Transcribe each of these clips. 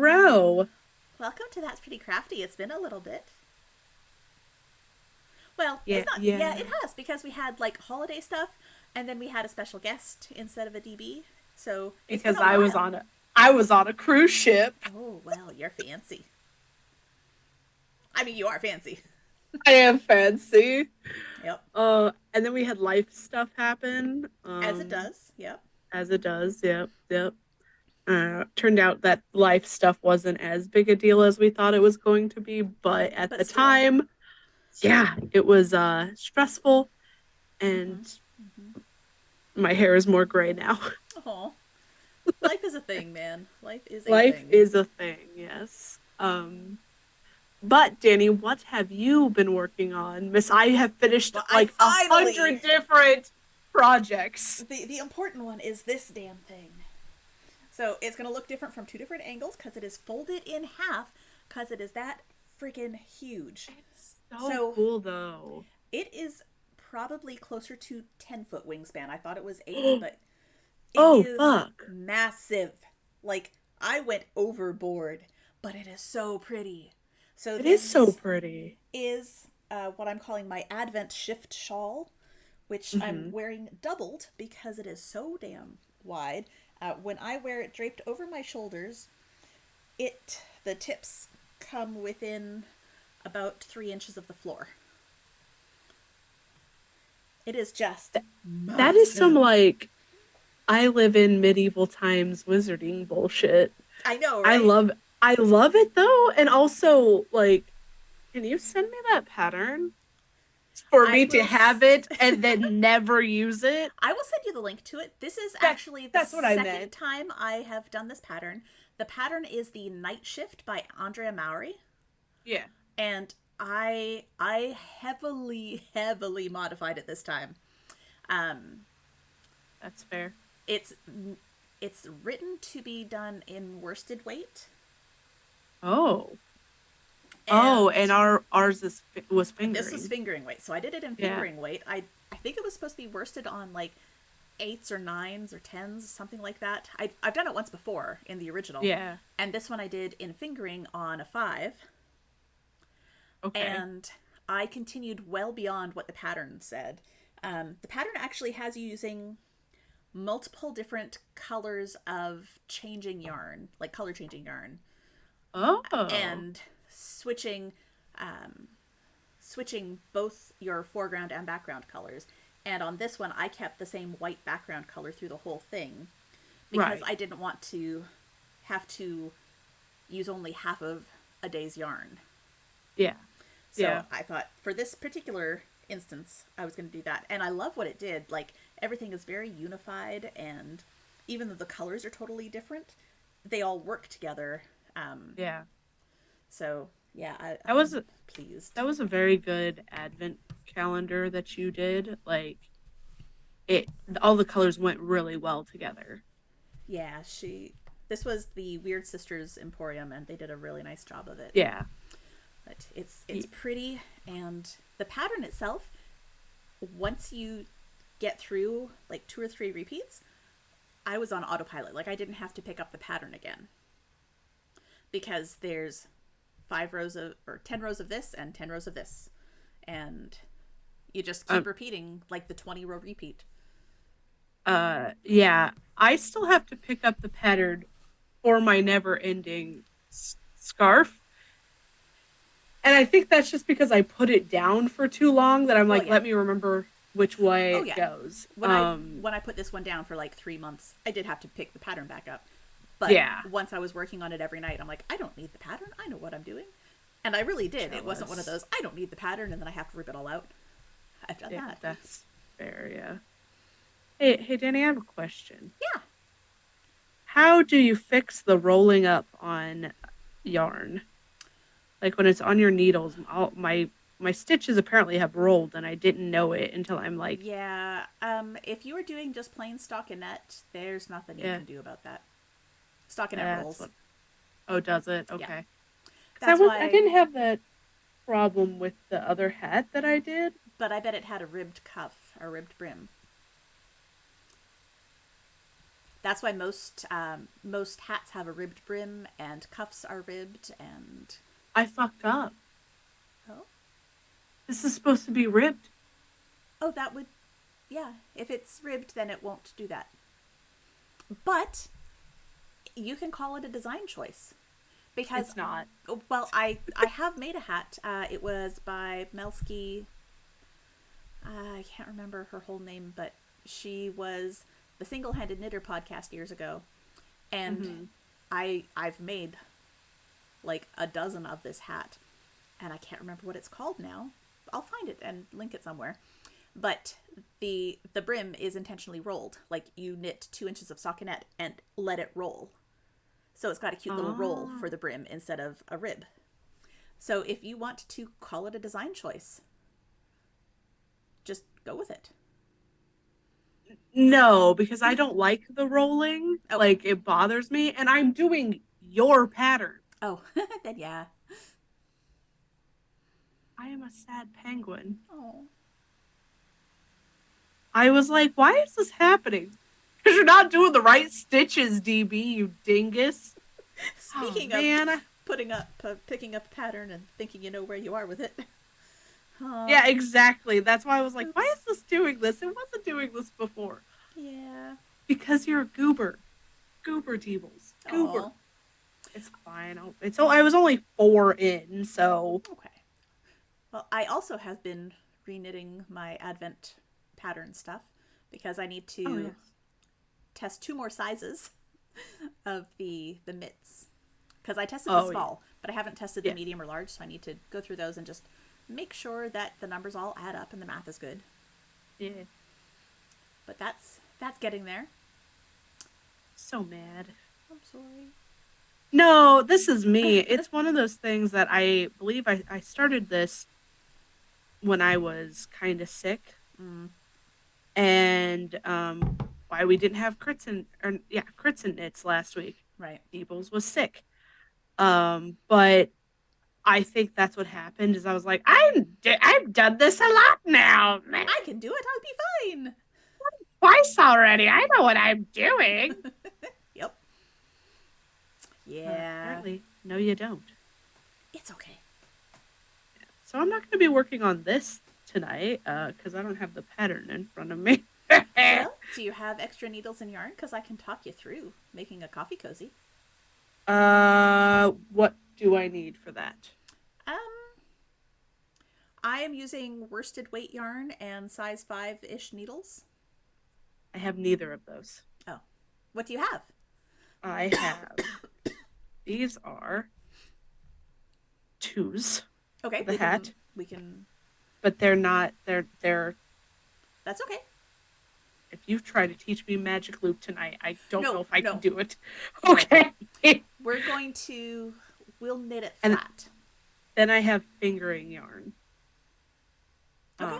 row. Welcome to That's Pretty Crafty. It's been a little bit. Well, it's Yeah, not. Yeah, yeah. it has because we had like holiday stuff, and then we had a special guest instead of a DB. So it's been Because a while. I was on a cruise ship. Oh well, you're fancy. I mean, you are fancy. I am fancy. Yep. And then we had life stuff happen. As it does. Yep. As it does. Yep, yep. Turned out that life stuff wasn't as big a deal as we thought it was going to be, but at But the still. time, yeah, it was stressful, and Mm-hmm. Mm-hmm. my hair is more gray now. Oh, life is a thing, man. Life is a Life thing. is a thing, yes. But Danny, what have you been working on? Miss, I have finished But I like a finally. hundred different projects. The important one is this damn thing. So it's going to look different from two different angles because it is folded in half because it is that freaking huge. It's so So cool though. it is probably closer to 10-foot wingspan. I thought it was 8, but it Oh is fuck. massive. Like, I went overboard, but it is so pretty. So It is so this pretty. is what I'm calling my Advent Shift shawl, which I'm Hmm. wearing doubled because it is so damn wide. When I wear it draped over my shoulders, the tips come within about 3 inches of the floor. It is just That is some massive. like I live in medieval times wizarding bullshit. I know, I right? love I love it though, and also like, can you send me that pattern for I me to will. have it and then never use it? I will send you the link to it. This is That actually the that's what I second meant. time I have done this pattern. The pattern is the Night Shift by Andrea Maury, Yeah, and I heavily modified it this time. Um, that's fair. it's it's written to be done in worsted weight, Oh. Oh, and and ours was this was fingering. fingering weight. So I did it in Yeah. fingering weight. I think it was supposed to be worsted on like eights or nines or tens, something like that. I've done it once before in the original, Yeah. and this one I did in fingering on a 5, Okay. and I continued well beyond what the pattern said. The pattern actually has you using multiple different colors of changing yarn, like color changing yarn, Oh. and um, switching both your foreground and background colors. And on this one, I kept the same white background color through the whole thing because Right. I didn't want to have to use only half of a day's yarn. Yeah. So Yeah. I thought for this particular instance, I was going to do that. And I love what it did. Like, everything is very unified, and even though the colors are totally different, they all work together. Um, Yeah. so, yeah, That I'm was a, pleased. that was a very good advent calendar that you did. Like it all the colors went really well together. Yeah, this was the Weird Sisters Emporium, and they did a really nice job of it. Yeah. But it's pretty, and the pattern itself, once you get through like 2 or 3 repeats, I was on autopilot. Like, I didn't have to pick up the pattern again because there's 5 rows of or 10 rows of this and 10 rows of this, and you just keep Um repeating like the 20 row repeat. yeah, I still have to pick up the pattern for my never ending scarf. And I think that's just because I put it down for too long that I'm Well, like, yeah. let me remember which way Oh it yeah. goes. When I put this one down for like 3 months, I did have to pick the pattern back up. But Yeah. once I was working on it every night, I'm like, I don't need the pattern. I know what I'm doing. And I really did. It wasn't one of Jealous. those, I don't need the pattern and then I have to rip it all out. I've done Yeah, that. that's fair, yeah. Hey, Danny, I have a question. Yeah. How do you fix the rolling up on yarn? Like when it's on your needles, my stitches apparently have rolled, and I didn't know it until I'm like, Yeah. If you were doing just plain stockinette, there's nothing you yeah, can do about that. Stockinette that's rolls. what. Oh, does it? Yeah. Okay. Because That's I why, didn't have that problem with the other hat that I did. but I bet it had a ribbed cuff, a ribbed brim. That's why most hats have a ribbed brim and cuffs are ribbed and I fucked up. oh This is supposed to be ribbed. oh that would yeah, if it's ribbed then it won't do that. But you can call it a design choice because It's not. well I have made a hat. It was by Melski. I can't remember her whole name, but she was the Single Handed Knitter podcast years ago, and Mm-hmm. I've made like a dozen of this hat, and I can't remember what it's called now. I'll find it and link it somewhere. But the brim is intentionally rolled, like you knit 2 inches of stockinette and let it roll. So it's got a cute little roll Oh. for the brim instead of a rib. So if you want to call it a design choice, just go with it. No, because I don't like the rolling. Okay. Like it bothers me, and I'm doing your pattern. Oh, then yeah. I am a sad penguin. Oh. I was like, why is this happening? Because you're not doing the right stitches, DB, you dingus. Oh Speaking of man. picking up a pattern and thinking you know where you are with it. Yeah, exactly. That's why I was like, why Oops. is this doing this? It wasn't doing this before. Yeah. Because you're a goober. Goober Deebles. Goober. Oh. It's fine. I was only 4 in, so Okay. Well, I also have been reknitting my Advent pattern stuff because I need oh to yes. test 2 more sizes of the mitts. Because I tested the Oh yeah. small, but I haven't tested the Yeah. medium or large, so I need to go through those and just make sure that the numbers all add up and the math is good. Yeah. But that's getting there. So mad. I'm sorry. No, this is me. It's one of those things that I believe I started this when I was kind of sick. Mm, And why we didn't have crits and knits last week. right. Deebles was sick. But I think that's what happened is I was like, I've done this a lot now, man. I can do it. I'll be fine. Twice already. I know what I'm doing. Yep. Yeah. Apparently, no, you don't. It's okay. So I'm not going to be working on this tonight because I don't have the pattern in front of me. Well, do you have extra needles and yarn? Because I can talk you through making a coffee cozy. What do I need for that? Um, I am using worsted weight yarn and size 5-ish needles. I have neither of those. Oh. What do you have? I have these are twos Okay, for the hat, we can but they're not. They're. that's okay. If you try to teach me magic loop tonight, I don't No, know if I can no. do it. Okay. We're going to we'll knit it And flat. then I have fingering yarn. Okay.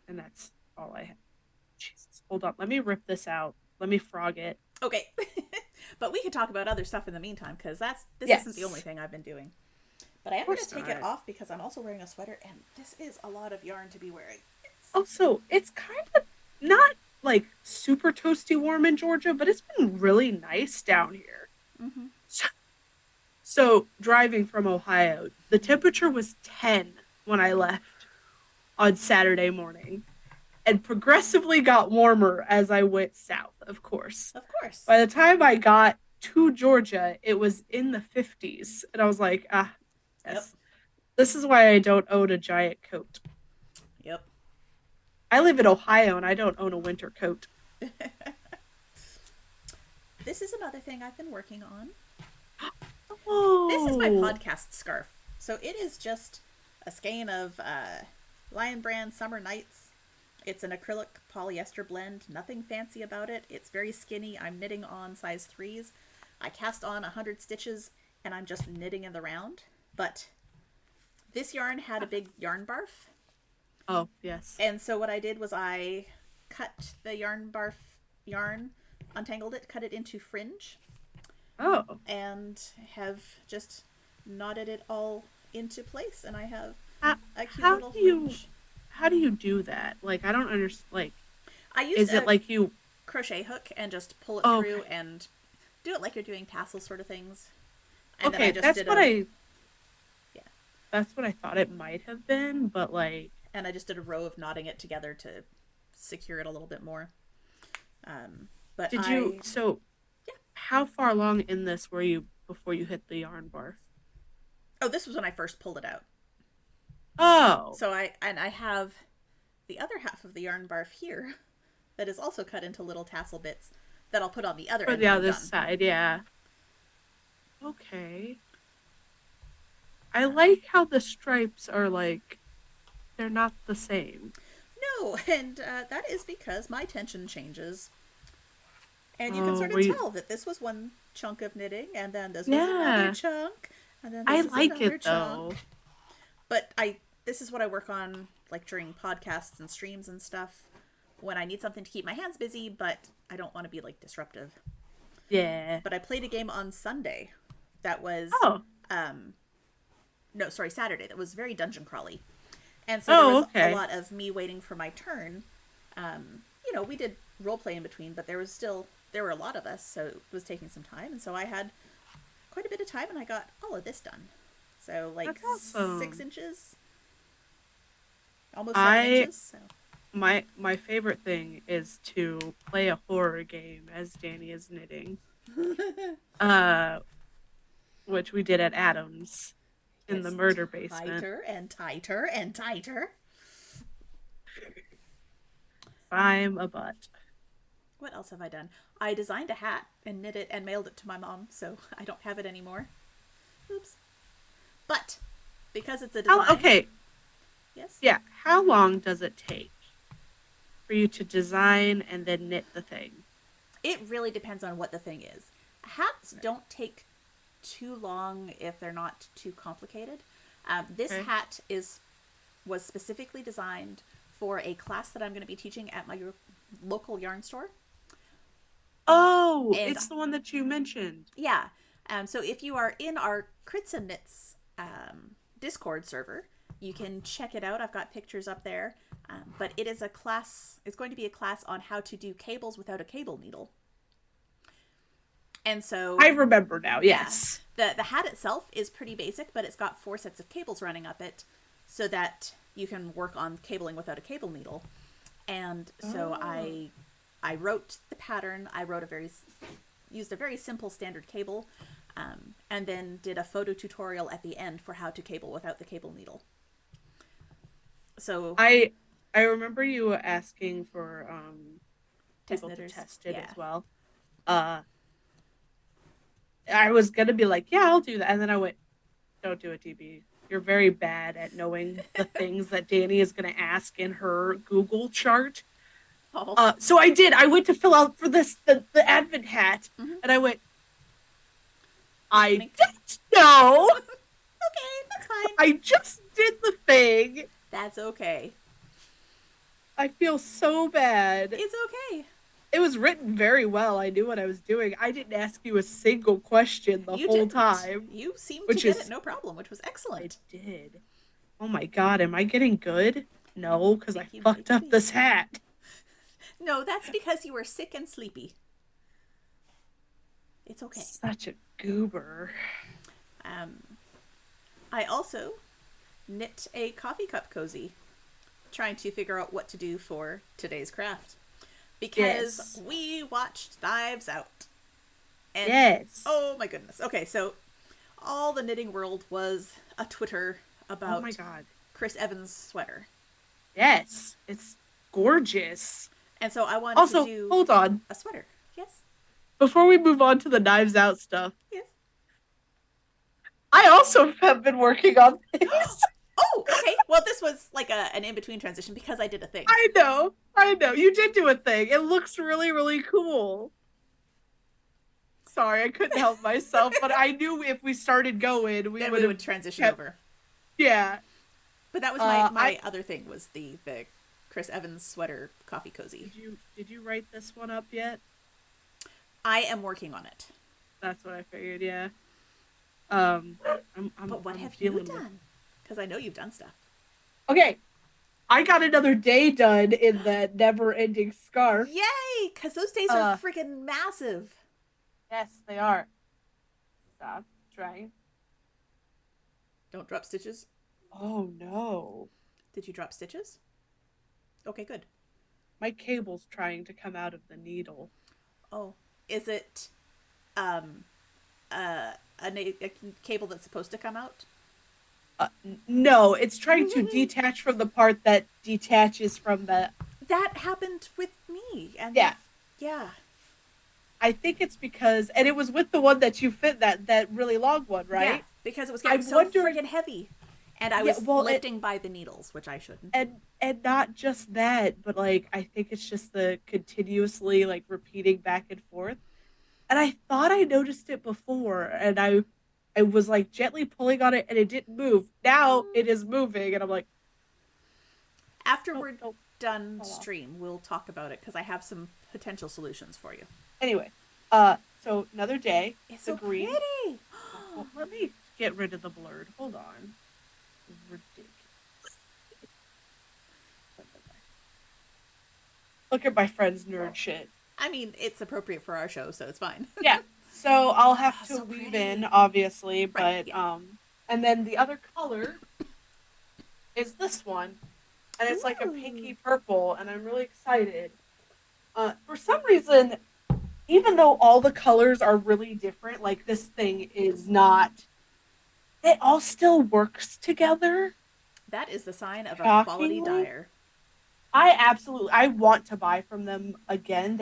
And that's all I have. Jesus, hold on. Let me rip this out. Let me frog it. Okay. But we could talk about other stuff in the meantime because this Yes. isn't the only thing I've been doing. But I am Of going to course take not. it off because I'm also wearing a sweater and this is a lot of yarn to be wearing. Also, it's kind of not like super toasty warm in Georgia, but it's been really nice down here. Mm-hmm. So driving from Ohio, the temperature was 10 when I left on Saturday morning and progressively got warmer as I went south, of course. Of course. By the time I got to Georgia, it was in the 50s. And I was like, Yep. yes, this is why I don't own a giant coat. Yep. I live in Ohio and I don't own a winter coat. This is another thing I've been working on. Oh, This is my podcast scarf. So it is just a skein of Lion Brand Summer Nights. It's an acrylic polyester blend. Nothing fancy about it. It's very skinny. I'm knitting on size 3s. I cast on 100 stitches and I'm just knitting in the round. But this yarn had a big yarn barf. Oh, yes. And so what I did was I cut the yarn barf yarn, untangled it, cut it into fringe, Oh, and have just knotted it all into place. And I have how, a cute how little do you fringe. how do you do that? Like, I don't understand. Like, I used is a it like you? crochet hook and just pull it through Okay. and do it like you're doing tassel sort of things. And then I Okay, just did a yeah, that's what I thought it might have been, but like and I just did a row of knotting it together to secure it a little bit more. But did you I so yeah. how far along in this were you before you hit the yarn barf? Oh, this was when I first pulled it out. Oh, So I have the other half of the yarn barf here that is also cut into little tassel bits that I'll put on the other for end the when I'm other done. side, yeah. Okay. I like how the stripes are like they're not the same. No, and that is because my tension changes. And you can Oh, sort were of you? tell that this was one chunk of knitting, and then this was another Yeah. chunk, and then I this is like another it though. chunk. But this is what I work on, like during podcasts and streams and stuff, when I need something to keep my hands busy, but I don't want to be like disruptive. Yeah. But I played a game on Sunday that was, Oh. um, no, sorry, Saturday, that was very dungeon crawly. And so there Oh, was a okay. lot of me waiting for my turn. We did role play in between, but there were a lot of us, so it was taking some time. And so I had quite a bit of time, and I got all of this done. So like That's 6 awesome. inches, almost seven I inches. So my favorite thing is to play a horror game as Danny is knitting. Uh, which we did at Adams in the gets murder basement. tighter and tighter and tighter. I'm a butt. What else have I done? I designed a hat and knit it and mailed it to my mom, so I don't have it anymore. Oops. But because it's a How design, okay, yes, yeah. How long does it take for you to design and then knit the thing? it really depends on what the thing is. Hats don't take too long if they're not too complicated. This Okay. hat was specifically designed for a class that I'm going to be teaching at my local yarn store. Oh, And it's the one that you mentioned. yeah, so if you are in our Crits and Knits Discord server, you can check it out. I've got pictures up there. But it is a class, it's going to be a class on how to do cables without a cable needle. And so, I remember now. yeah, Yes. the hat itself is pretty basic, but it's got 4 sets of cables running up it so that you can work on cabling without a cable needle. And so Oh. I wrote the pattern. I used a very simple standard cable, and then did a photo tutorial at the end for how to cable without the cable needle. So I I remember you asking for test people to knitters, test it yeah. as well. Uh I was gonna be like, yeah, I'll do that. And then I went, don't do it, DB. You're very bad at knowing the things that Danny is gonna ask in her Google chart. Oh, So I did. I went to fill out for the advent hat, mm-hmm. and I went, Wink, I wink. don't know. Okay, that's fine. I just did the thing. That's okay. I feel so bad. It's okay. It was written very well. I knew what I was doing. I didn't ask you a single question the You whole didn't. time, You seemed to which get it is no problem, which was I excellent. did. Oh my god, am I getting good? No, I because I think you might fucked up be. this hat. No, that's because you were sick and sleepy. It's okay. Such a goober. Um, I also knit a coffee cup cozy, trying to figure out what to do for today's craft. Because Yes. we watched Knives Out. And Yes. oh my goodness. Okay, so all the knitting world was a Twitter Oh my about god. Chris Evans' sweater. Yes. It's gorgeous. And so I wanted to Also, do hold on. a sweater. Yes. Before we move on to the Knives Out stuff, Yes. I also have been working on things. Oh, okay. Well, this was like an in between transition because I did a thing. I know. I know. You did do a thing. It looks really, really cool. Sorry, I couldn't help myself, but I knew if we started going, we Then would we have would transition kept. over. Yeah. But that was I my other thing was the Chris Evans sweater coffee cozy. did you write this one up yet? I am working on it. That's what I figured. Yeah. Um, But what I'm have you dealing with. done? Because I know you've done stuff. Okay, I got another day done in that never-ending scarf. Yay! Because those days are Uh, freaking massive. yes, they are. Stop trying. Don't drop stitches. Oh no. Did you drop stitches? Okay, good. My cable's trying to come out of the needle. Oh, is it um uh a cable that's supposed to come out? No, it's trying to detach from the part that detaches from the. That happened with me, and Yeah, yeah, I think it's because, and it was with the one that you fit, that really long one, yeah, right? because it was getting I'm so wondering. friggin' heavy, and I Yeah, was well, lifting by the needles, which I shouldn't. and not just that, but like I think it's just the continuously like repeating back and forth. And I thought I noticed it before, and I was like gently pulling on it, and it didn't move. Now it is moving, and I'm like, After don't we're don't done fall off. stream, we'll talk about it because I have some potential solutions for you. Anyway, so another day, It's the so green. pretty. Well, let me get rid of the blurred. Hold on. Ridiculous. Look at my friend's nerd shit. I mean, it's appropriate for our show, so it's fine. Yeah. So I'll have Oh, to so weave in, pretty. obviously, Right, but yeah. and then the other color is this one, and it's like a Ooh. pinky purple, and I'm really excited. For some reason, even though all the colors are really different, like this thing is not. It all still works together. That is the sign of a quality Shockingly, dyer. I want to buy from them again.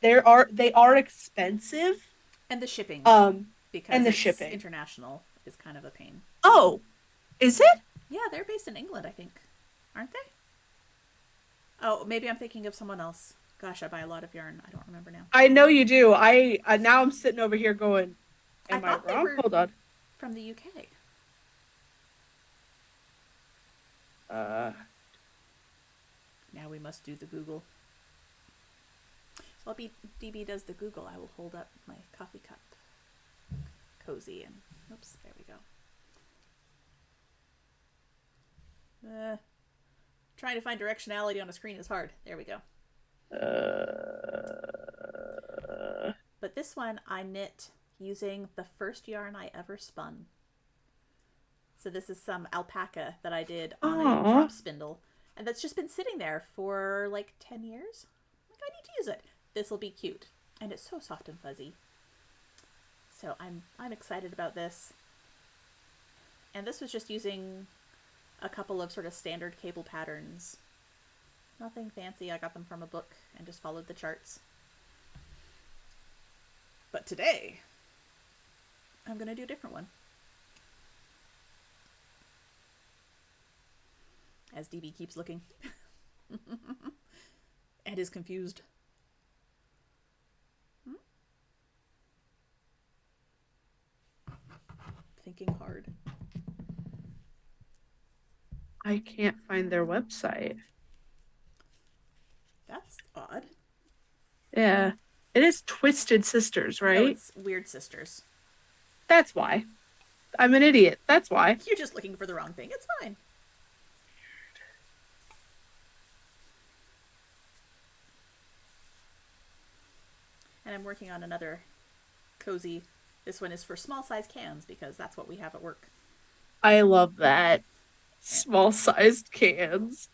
They are expensive. And the shipping, Um, because and the it's shipping. international, is kind of a pain. Oh, is it? Yeah, they're based in England, I think. Aren't they? Oh, maybe I'm thinking of someone else. Gosh, I buy a lot of yarn. I don't remember now. I know you do. I now I'm sitting over here going, I "Am I thought they wrong?" were Hold on. from the UK. Uh, Now we must do the Google. While DB does the Google, I will hold up my coffee cup. Cozy and oops, there we go. Trying to find directionality on a screen is hard. There we go. uh, But this one I knit using the first yarn I ever spun. So this is some alpaca that I did on a Aw, drop spindle, and that's just been sitting there for like 10 years. Like, I need to use it. This will be cute, and it's so soft and fuzzy. So I'm excited about this. And this was just using a couple of sort of standard cable patterns. Nothing fancy. I got them from a book and just followed the charts. But today, I'm going to do a different one. As DB keeps looking and is confused. Thinking hard. I can't find their website. That's odd. Yeah, it is Twisted Sisters, No, right? it's Weird Sisters. That's why. I'm an idiot. That's why. You're just looking for the wrong thing. It's fine. And I'm working on another cozy. This one is for small size cans because that's what we have at work. I love that. And, Small sized cans.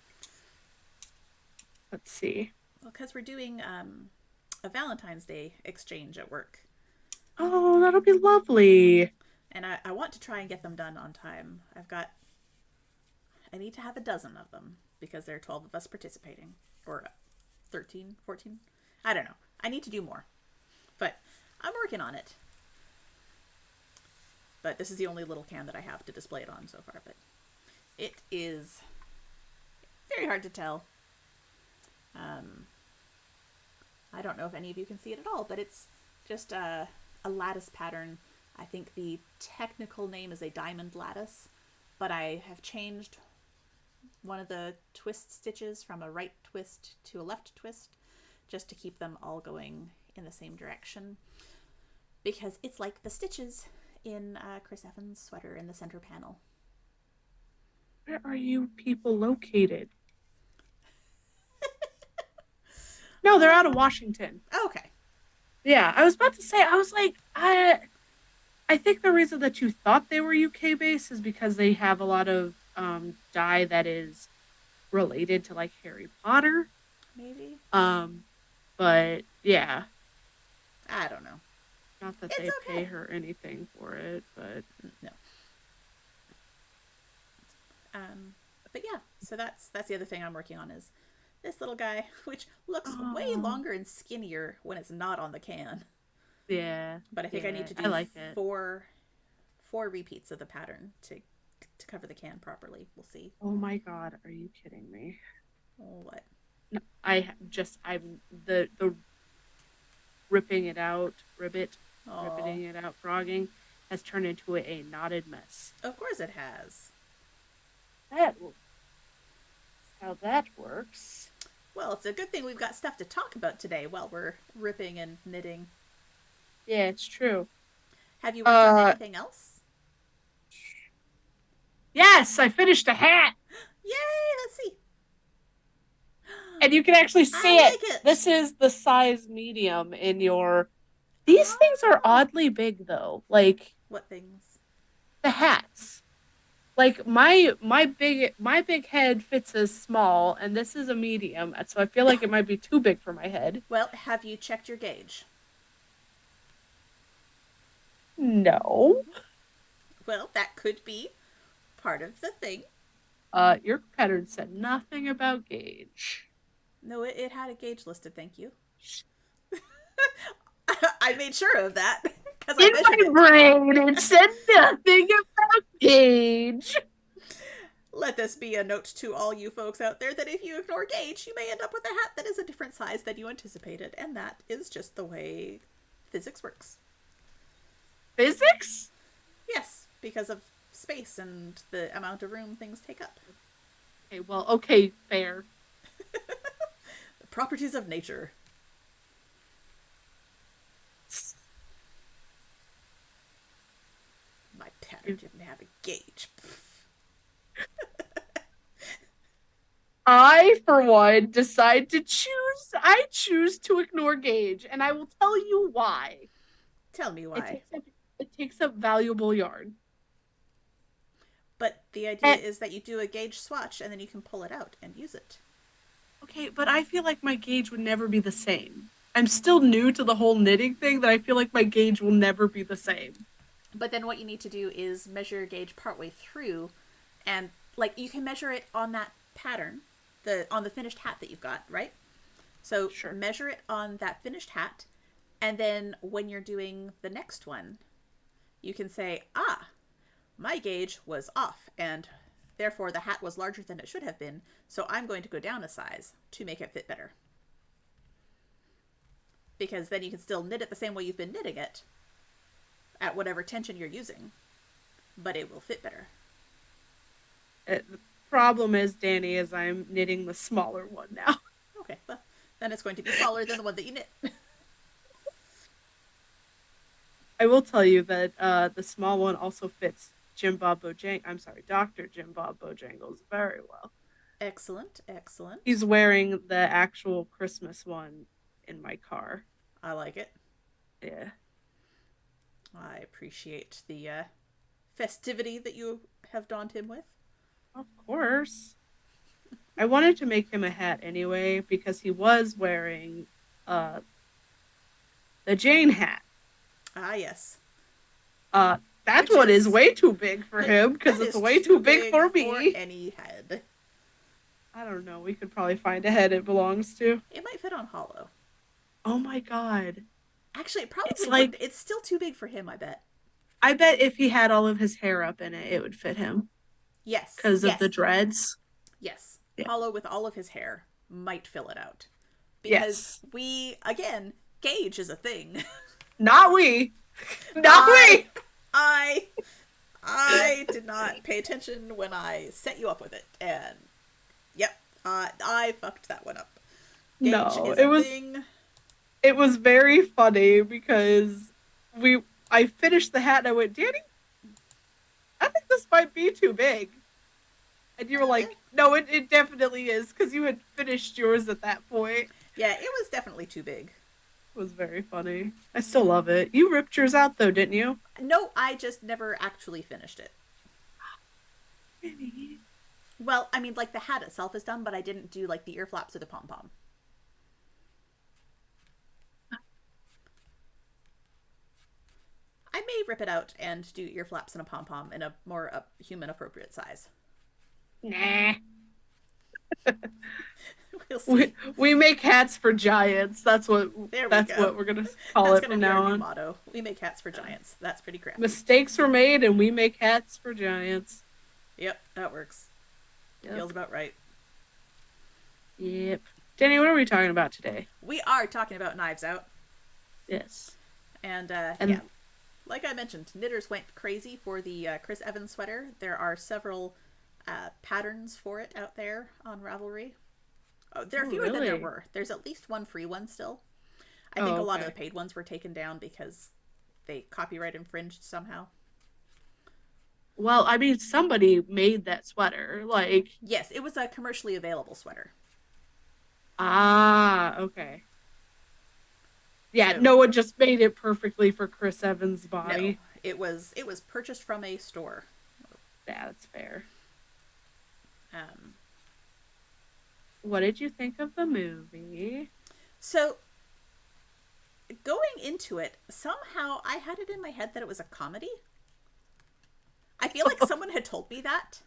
Let's see. well, because we're doing a Valentine's Day exchange at work. Oh, that'll be lovely. And I want to try and get them done on time. I need to have a dozen of them because there are 12 of us participating. Or 13, 14. I don't know. I need to do more. But I'm working on it. But this is the only little can that I have to display it on so far. But it is very hard to tell. I don't know if any of you can see it at all, but it's just a lattice pattern. I think the technical name is a diamond lattice, but I have changed one of the twist stitches from a right twist to a left twist just to keep them all going in the same direction because it's like the stitches in Chris Evans' sweater in the center panel. Where are you people located? No, they're out of Washington. Okay. Yeah, I was about to say, I was like, I think the reason that you thought they were UK based is because they have a lot of dye that is related to like Harry Potter. Maybe. Um, but yeah, I don't know. not that It's they pay okay. her anything for it, but No. Um, but yeah, so that's the other thing I'm working on is this little guy, which looks way oh, longer and skinnier when it's not on the can. yeah, But I think I need yeah, to I do like it. four repeats of the pattern to cover the can properly. We'll see. Oh my God, are you kidding me? Oh, what? No, I'm the ripping it out, Oh, ribbiting it out, frogging has turned into a knotted mess. of course it has. That how that works. Well, it's a good thing we've got stuff to talk about today while we're ripping and knitting. Yeah, it's true. Have you worked on Uh, anything else? yes, I finished a hat, Yay! Let's see. and you can actually see I it. like it. This is the size medium in your. These things are Ah, oddly big though. Like what things? the hats. Like my big head fits as small, and this is a medium, so I feel like it might be too big for my head. Well, have you checked your gauge? No. Well, that could be part of the thing. Your pattern said nothing about gauge. No, it had a gauge listed, thank you. I made sure of that because I In measured my it. brain, it said nothing about gauge. Let this be a note to all you folks out there that if you ignore gauge, you may end up with a hat that is a different size than you anticipated, and that is just the way physics works. Physics? Yes, because of space and the amount of room things take up. Okay, well, okay, fair. The properties of nature. My pattern didn't have a gauge. I, for one, decide to choose. I choose to ignore gauge, and I will tell you why. Tell me It why. takes up it takes up valuable yarn. But the idea And, is that you do a gauge swatch and then you can pull it out and use it. okay, but I feel like my gauge would never be the same. I'm still new to the whole knitting thing that I feel like my gauge will never be the same. But then what you need to do is measure your gauge partway through, and like you can measure it on that pattern, the on the finished hat that you've got, right? So Sure. measure it on that finished hat, and then when you're doing the next one, you can say, ah, my gauge was off, and therefore the hat was larger than it should have been, so I'm going to go down a size to make it fit better. Because then you can still knit it the same way you've been knitting it at whatever tension you're using, but it will fit better. The problem is, Danny, is I'm knitting the smaller one now. Okay, well, then it's going to be smaller than the one that you knit. I will tell you that the small one also fits Jim Bob Bojang. I'm sorry, Doctor Jim Bob Bojangles very well. Excellent, excellent. He's wearing the actual Christmas one in my car. I like it. Yeah, I appreciate the festivity that you have donned him with. of course. I wanted to make him a hat anyway because he was wearing uh the Jane hat. Ah, yes. Uh, that Which one is is. way too big for him because That it's is way too too big big for for me. any head. I don't know. We could probably find a head it belongs to. It might fit on hollow. Oh my god. Actually, it It's probably wouldn't. like It's still too big for him, I bet. I bet if he had all of his hair up in it, it would fit him Yes, because of the yes, dreads. yes. Yeah. Hollow with all of his hair might fill it out. Because Yes. we, again, gauge is a thing. Not we. Not I, we. I, I did not pay attention when I set you up with it. And, yep, I fucked that one up. Gauge No, is it a was thing. it was very funny because we I finished the hat and I went, Danny, I think this might be too big. And you were Yeah. like, no, it definitely is because you had finished yours at that point. Yeah, it was definitely too big. It was very funny. I still love it. You ripped yours out though, didn't you? No, I just never actually finished it. Really? Well, I mean, like the hat itself is done, but I didn't do like the ear flaps or the pom pom. I may rip it out and do ear flaps and a pom pom in a more human appropriate size. Nah. We'll We see. we make hats for giants. There we That's go. what we're gonna call That's it going to from be our now new on. motto. We make hats for giants. That's pretty crafty. Mistakes were made, and we make hats for giants. Yep, that works. Yep. Feels about right. Yep. Danny, what are we talking about today? We are talking about Knives Out. Yes. And yeah, And like I mentioned, knitters went crazy for the Chris Evans sweater. There are several patterns for it out there on Ravelry. Oh, there are oh, fewer than there really? were. There's at least one free one still. I think Oh, a lot of the okay. paid ones were taken down because they copyright infringed somehow. Well, I mean, somebody made that sweater. Like, Yes, it was a commercially available sweater. okay. Yeah, So no one just made it perfectly for Chris Evans' no, body. it was purchased from a store. Yeah, that's fair. Um, What did you think of the movie? so going into it, somehow I had it in my head that it was a comedy. I feel like someone had told me that,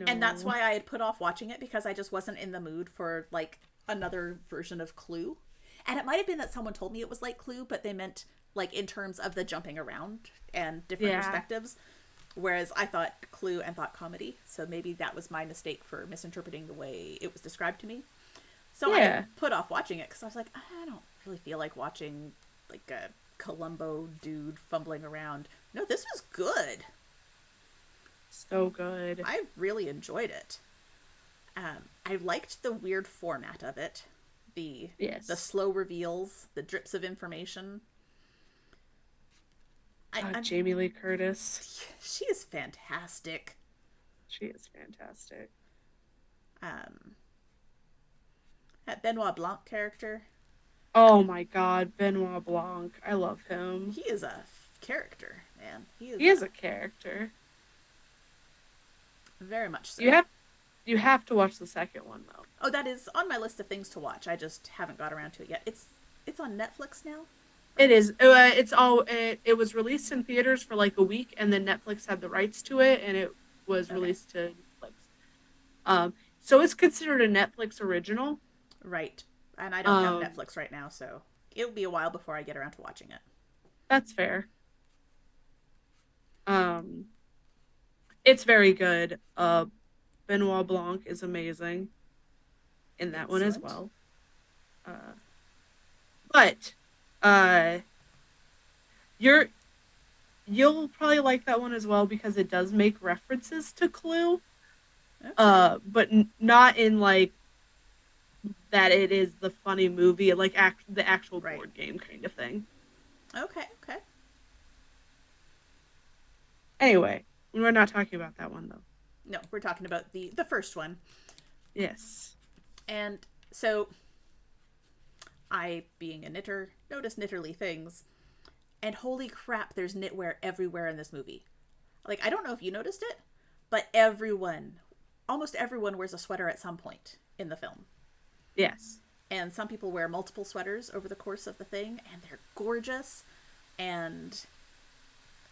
and that's No. why I had put off watching it because I just wasn't in the mood for like another version of Clue. And it might have been that someone told me it was like Clue, but they meant like in terms of the jumping around and different Yeah. perspectives. Whereas I thought Clue and thought comedy, so maybe that was my mistake for misinterpreting the way it was described to me. So I had Yeah. put off watching it because I was like, I don't really feel like watching like a Columbo dude fumbling around. No, this was good. So good. I really enjoyed it. I liked the weird format of it, the Yes. slow reveals, the drips of information. I'm Jamie Lee Curtis. she is fantastic. She is fantastic. Um, that Benoit Blanc character, Oh my God, Benoit Blanc. I love him. he is a character, man. He is He is a character. very much so. You have you have to watch the second one though. Oh, that is on my list of things to watch. I just haven't got around to it yet. It's on Netflix now, It right? is. It was released in theaters for like a week, and then Netflix had the rights to it, and it was Okay, released to Netflix. So it's considered a Netflix original. right. And I don't have Um, Netflix right now, so it'll be a while before I get around to watching it. that's fair. Um, it's very good. Benoit Blanc is amazing in that one as Excellent. well. Uh, but uh, you're you'll probably like that one as well because it does make references to Clue. Okay. But not in like that. It is the funny movie, like the actual Right. board game kind of thing. Okay. Okay. Anyway, we're not talking about that one though. No, we're talking about the first one. Yes. And so I, being a knitter, noticed knitterly things. And holy crap, there's knitwear everywhere in this movie. Like, I don't know if you noticed it, but almost everyone wears a sweater at some point in the film. Yes. And some people wear multiple sweaters over the course of the thing, and they're gorgeous. And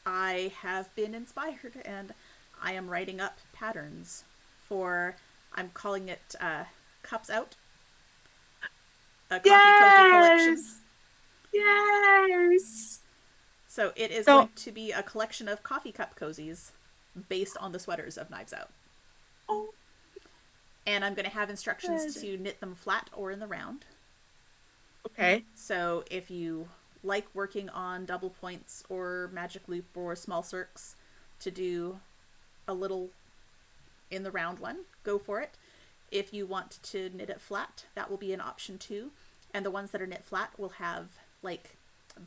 I have been inspired, and I am writing up patterns for, I'm calling it Cups Out, a coffee cozy collection. Yes. Yes. So it is So, going to be a collection of coffee cup cozies based on the sweaters of Knives Out. oh, And I'm going to have instructions good. to knit them flat or in the round. Okay. So if you like working on double points or magic loop or small circs to do a little in the round one, go for it. If you want to knit it flat, that will be an option too. And the ones that are knit flat will have like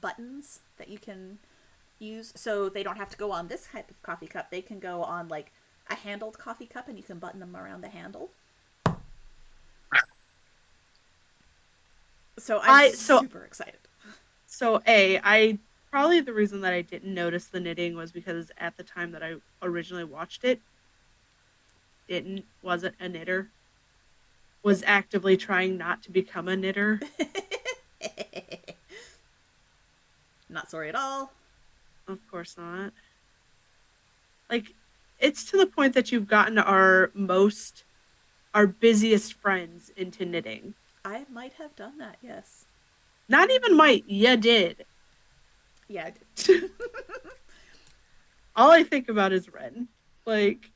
buttons that you can use. So they don't have to go on this type of coffee cup. They can go on like a handled coffee cup and you can button them around the handle. So I'm I so super excited. I probably the reason that I didn't notice the knitting was because at the time that I originally watched it, didn't wasn't a knitter, was actively trying not to become a knitter. Not sorry at all. Of course not. Like it's to the point that you've gotten our busiest friends into knitting. I might have done that, yes. Not even might, you did. Yeah, I did. All I think about is Ren. Like,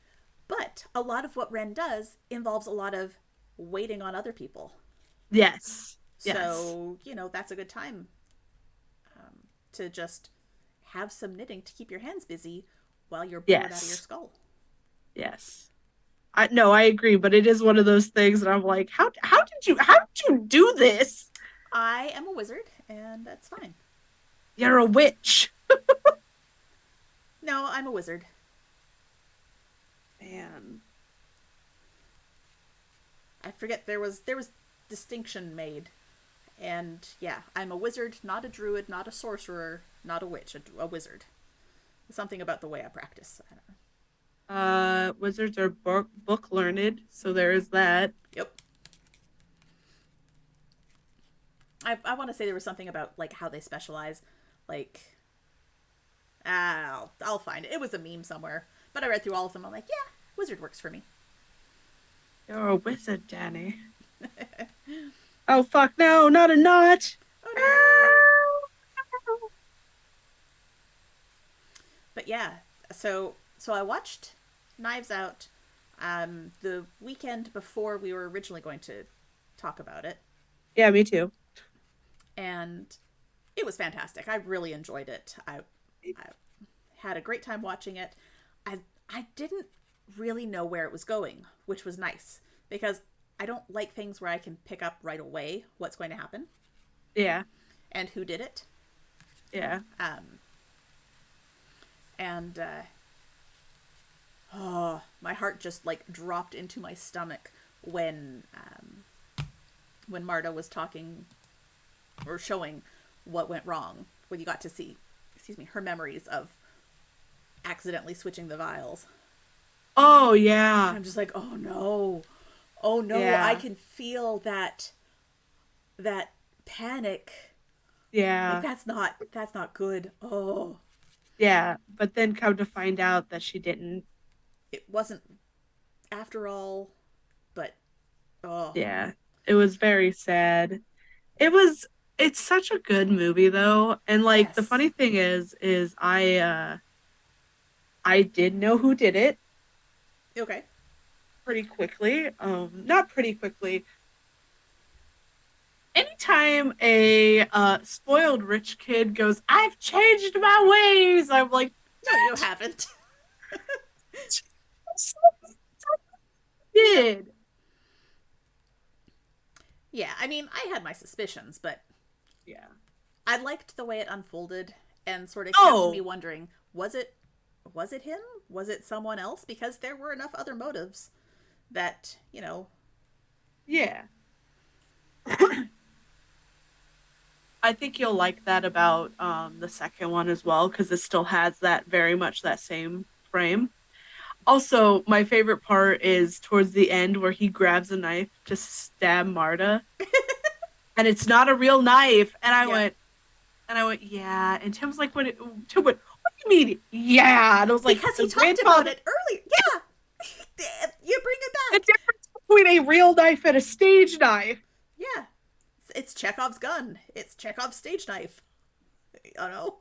But a lot of what Ren does involves a lot of waiting on other people. yes. Yes. So, that's a good time to just have some knitting to keep your hands busy while you're bored out of your Yes. skull. Yes. I no, I agree, but it is one of those things that I'm like, how did you do this? I am a wizard, and that's fine. You're a witch. No, I'm a wizard. Man. I forget there was distinction made. And yeah, I'm a wizard, not a druid, not a sorcerer, not a witch, a wizard. Something about the way I practice. I don't know. Wizards are book learned, so there is that. Yep. I want to say there was something about like how they specialize. Like, I'll find it. It was a meme somewhere. But I read through all of them. I'm like, yeah, wizard works for me. You're a wizard, Danny. Oh fuck no, not a knot. Oh no. But yeah, so I watched Knives Out the weekend before we were originally going to talk about it, Yeah, me too. and it was fantastic. I really enjoyed it. I had a great time watching it. I didn't really know where it was going, which was nice because I don't like things where I can pick up right away what's going to happen Yeah, and who did it. yeah. Um, and oh, my heart just like dropped into my stomach when Marta was talking or showing what went wrong. When you got to see, excuse me, her memories of accidentally switching the vials. Oh yeah, I'm just like, oh no, oh no, I yeah, can feel that panic. Like yeah, that's not good. Oh, yeah. But then come to find out that she didn't. it wasn't after all, but oh Yeah, it was very sad. It was. It's such a good movie though, and like the yes, funny thing is I did know who did it okay. pretty quickly. Not pretty quickly. Anytime a spoiled rich kid goes, "I've changed my ways," I'm like, No, you haven't. did. Yeah, I mean, I had my suspicions, but Yeah. I liked the way it unfolded and sort of kept me Oh, wondering, was it him? Was it someone else? Because there were enough other motives that. yeah. I think you'll like that about the second one as well because it still has that very much that same frame. Also, my favorite part is towards the end where he grabs a knife to stab Marta, and it's not a real knife. Yeah. And I went, yeah. And Tim's like, Tim went, what do you mean? Yeah. And I was like, Because he the talked about grandfather, it earlier. Yeah. You bring it the back. difference between a real knife and a stage knife. Yeah. It's Chekhov's gun. It's Chekhov's stage knife. You know?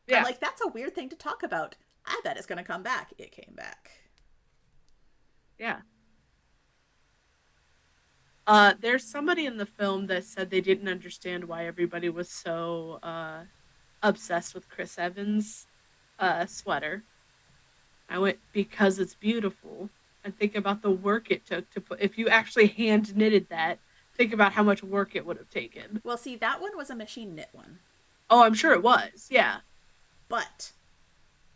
I'm Yeah. like, that's a weird thing to talk about. I bet it's going to come back. It came back. Yeah. There's somebody in the film that said they didn't understand why everybody was so obsessed with Chris Evans' sweater. I went because it's beautiful. And think about the work it took to put. If you actually hand knitted that, think about how much work it would have taken. Well, see, that one was a machine knit one. Oh, I'm sure it was. Yeah. But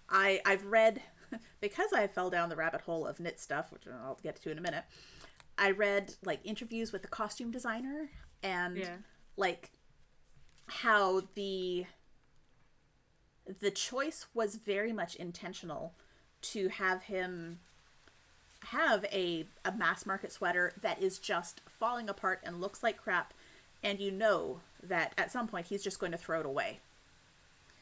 I've read because I fell down the rabbit hole of knit stuff, which I'll get to in a minute. I read like interviews with the costume designer, and Yeah. like how the choice was very much intentional to have him have a mass market sweater that is just falling apart and looks like crap, and you know that at some point he's just going to throw it away.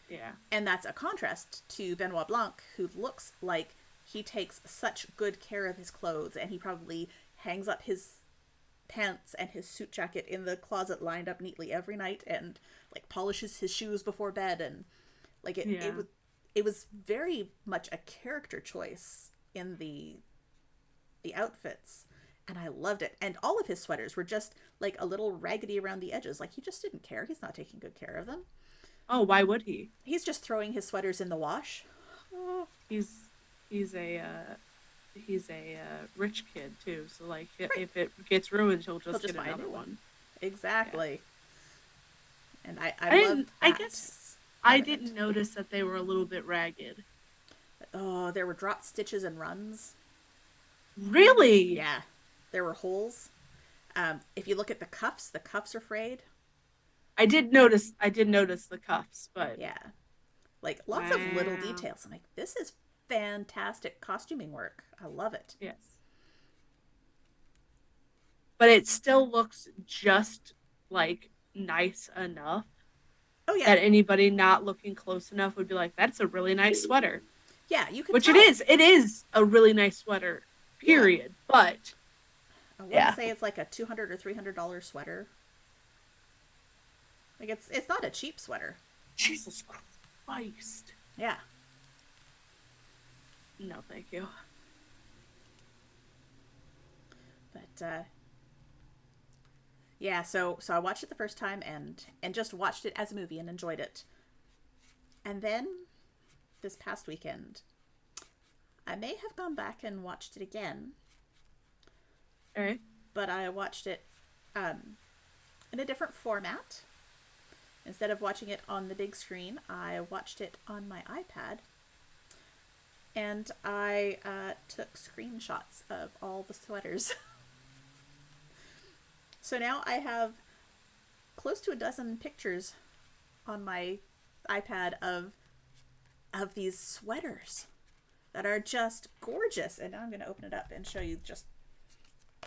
Yeah. And that's a contrast to Benoit Blanc, who looks like he takes such good care of his clothes, and he probably hangs up his pants and his suit jacket in the closet lined up neatly every night, and like polishes his shoes before bed, and like Yeah. it was very much a character choice in the outfits, and I loved it. And all of his sweaters were just like a little raggedy around the edges, like he just didn't care. He's not taking good care of them. Oh, why would he? He's just throwing his sweaters in the wash. Oh, He's he's a he's a rich kid too. So like, right. if it gets ruined, he'll He'll just just get buy a another new one. one. Yeah. Exactly. And I I loved didn't. I that guess I part of it. didn't notice that they were a little bit ragged. Oh, there were drop stitches and runs. Really? Yeah, there were holes. If you look at the cuffs are frayed. I did notice. I did notice the cuffs, but Yeah, like lots of little wow. details. I'm like, this is fantastic costuming work. I love it. Yes. But it still looks just like nice enough Oh yeah, that anybody not looking close enough would be like, "That's a really nice sweater." yeah, you could Which it tell. is. It is a really nice sweater. Yeah, Period. But I want to yeah. say it's like a $200 or $300 sweater. Like it's not a cheap sweater. Jesus Christ. Yeah, No, thank you. but yeah. So I watched it the first time and just watched it as a movie and enjoyed it. And then this past weekend, I may have gone back and watched it again, All right. but I watched it um, in a different format. Instead of watching it on the big screen, I watched it on my iPad, and I took screenshots of all the sweaters. So now I have close to a dozen pictures on my iPad of these sweaters that are just gorgeous. And now I'm going to open it up and show you just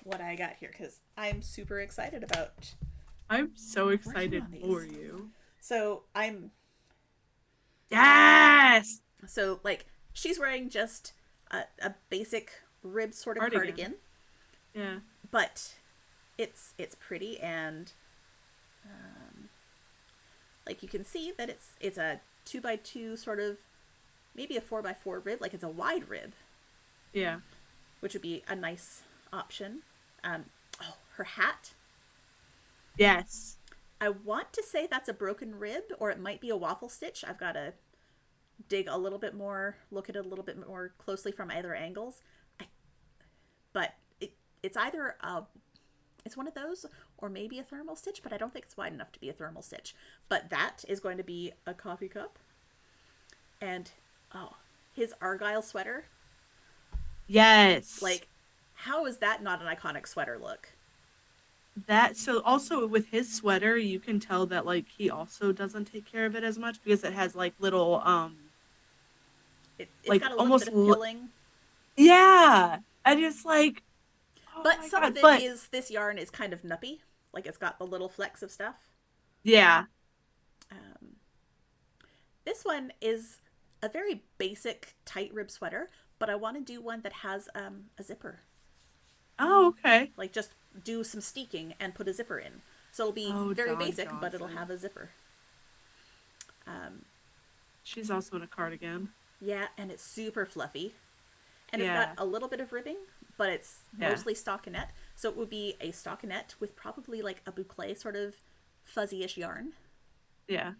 what I got here, because I'm super excited about I'm so working excited on for these. you. So I'm Yes. so like she's wearing just a basic rib sort of Cardigan. cardigan, Yeah. but it's pretty, and like you can see that it's a 2x2 sort of, maybe a 4x4 rib, like it's a wide rib, Yeah. which would be a nice option. Um, oh, her hat. Yes. I want to say that's a broken rib, or it might be a waffle stitch. I've got to dig a little bit more, look at it a little bit more closely from either angles. I, but it's either it's one of those, or maybe a thermal stitch, but I don't think it's wide enough to be a thermal stitch. But that is going to be a coffee cup. And oh, his Argyle sweater. Yes. Like, how is that not an iconic sweater look? That, so also with his sweater, you can tell that like he also doesn't take care of it as much because it has like little It's like got a little bit almost of filling, yeah. And it's like, oh but my some of god. it But is, this yarn is kind of nuppy. Like, it's got the little flecks of stuff. yeah. Um, this one is a very basic tight rib sweater, but I want to do one that has a zipper. Oh, okay. Like, just do some steeking and put a zipper in. So it'll be Oh, very Don basic, but it'll Johnson. have a zipper. Um, She's also in a cardigan. yeah, and it's super fluffy. And it's got Yeah. a little bit of ribbing, but it's Yeah. mostly stockinette. So it would be a stockinette with probably like a boucle sort of fuzzy-ish yarn. Yeah.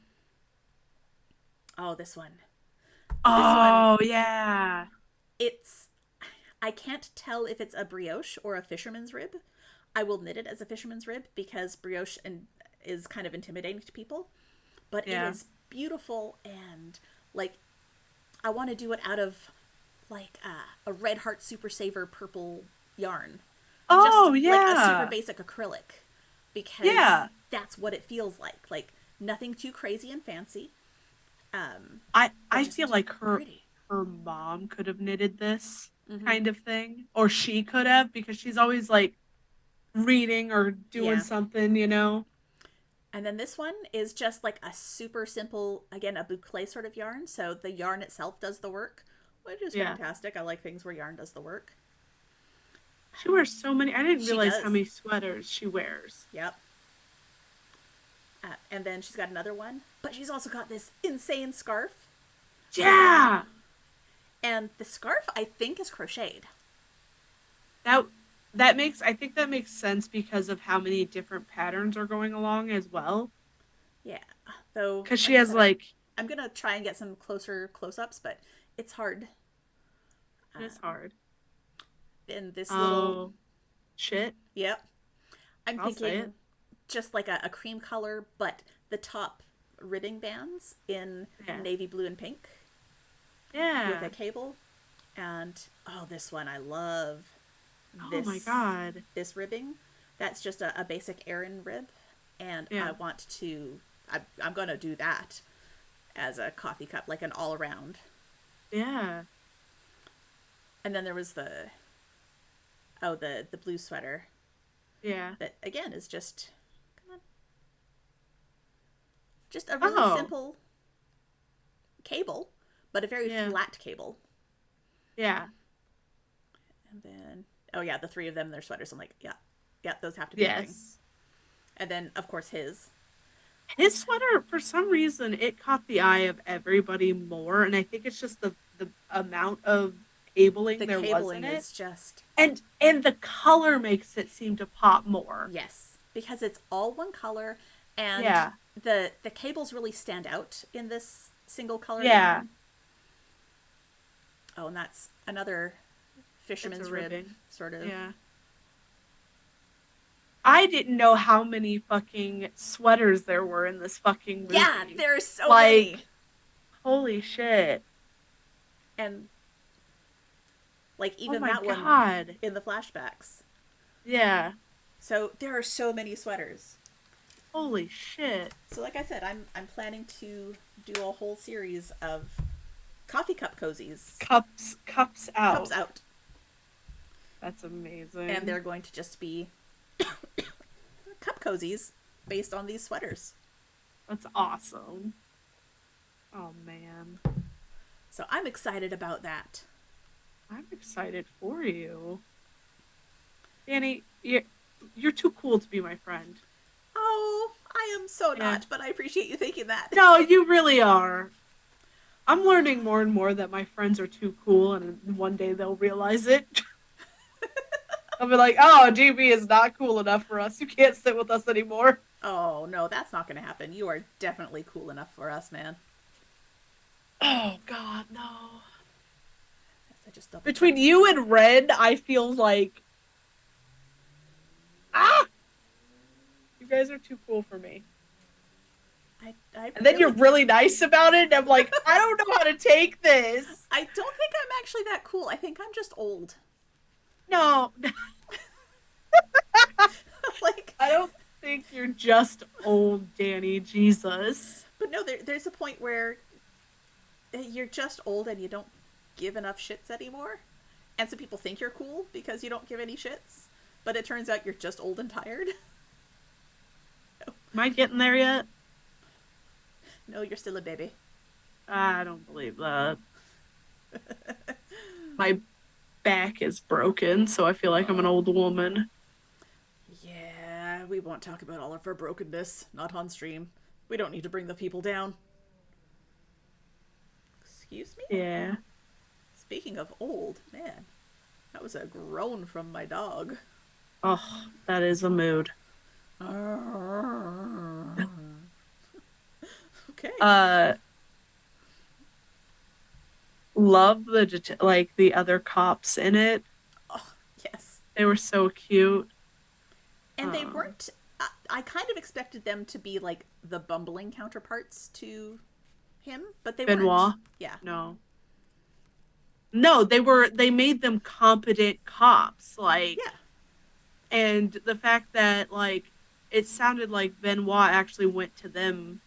Oh, this one. This one, Oh, yeah. it's, I can't tell if it's a brioche or a fisherman's rib. I will knit it as a fisherman's rib because brioche is kind of intimidating to people, but it Yeah. is beautiful, and like I want to do it out of like a Red Heart Super Saver purple yarn, just Oh, like a super yeah. basic acrylic, because Yeah. that's what it feels like. Like nothing too crazy and fancy, but I feel just like pretty. her mom could have knitted this Mm-hmm. kind of thing, or she could have, because she's always like reading or doing Yeah. something, you know? And then this one is just like a super simple, again, a boucle sort of yarn. So the yarn itself does the work, which is Yeah. fantastic. I like things where yarn does the work. She wears so many. I didn't She realize how does. many sweaters she wears. Yep. And then she's got another one, but she's also got this insane scarf. Yeah. And the scarf, I think, is crocheted. That that makes, I think that makes sense because of how many different patterns are going along as well. Yeah. Though, Cuz she like I has said, like, I'm going to try and get some closer close ups, but it's hard. it's hard. In this little, Oh, shit. yep. I'm I'll say it. thinking just like a cream color, but the top ribbing bands in Yeah. navy blue and pink with a Yeah. cable. And oh, this one I love. Oh my This God. this ribbing. That's just a basic Aran rib, and I Yeah. want to. I'm gonna do that as a coffee cup, like an all around. Yeah. And then there was the blue sweater Yeah. that again is just come on, just a really Oh. simple cable, but a very Yeah. flat cable. Yeah. And then oh yeah, the three of them, their sweaters. I'm like yeah, yeah, those have to be a thing. Yes. And then of course his His sweater, for some reason, it caught the eye of everybody more, and I think it's just the amount of cabling the there was in cabling it, is just and the color makes it seem to pop more. yes, because it's all one color, and Yeah, the cables really stand out in this single color yeah, yarn. Oh, and that's another it's a fisherman's rib ribbing. sort of. Yeah, I didn't know how many fucking sweaters there were in this fucking Yeah, movie. there's so many. Like, holy shit! And like Oh even my that one God! in the flashbacks. Yeah, So there are so many sweaters. holy shit! So like I said, I'm planning to do a whole series of coffee cup cozies. Cups Cups out. out. That's And amazing. they're going to just be cup cozies based on these sweaters. That's awesome. Oh man. So I'm excited about that. I'm excited for you. Danny, you're too cool to be my friend. Oh, I am so Yeah. not, but I appreciate you thinking that. No, you really are. I'm learning more and more that my friends are too cool, and one day they'll realize it. I'll be like, oh, GB is not cool enough for us. You can't sit with us anymore. Oh, no, that's not going to happen. You are definitely cool enough for us, man. Oh, God, no. I just double Between checked. you and Red, I feel like, ah, you guys are too cool for me. I And then you're really. really nice about it, and I'm like, I don't know how to take this. I don't think I'm actually that cool. I think I'm just old. No, Like, I don't think you're just old, Danny. Jesus. but no, there's a point where you're just old and you don't give enough shits anymore. And so people think you're cool because you don't give any shits. But it turns out you're just old and tired. Am I getting there yet? No, you're still a baby. I don't believe that. My back is broken, so I feel like I'm an old woman. Yeah, we won't talk about all of our brokenness. Not on stream. We don't need to bring the people down. Excuse me? Yeah. Speaking of old, man, that was a groan from my dog. Oh, that is a mood. Okay. Uh, love like the other cops in it. Oh, yes. They were so cute. And they weren't. I kind of expected them to be like the bumbling counterparts to him, but they Benoit. weren't. Yeah. No. No, they made them competent cops, like, Yeah. and the fact that, like, it sounded like Benoit actually went to them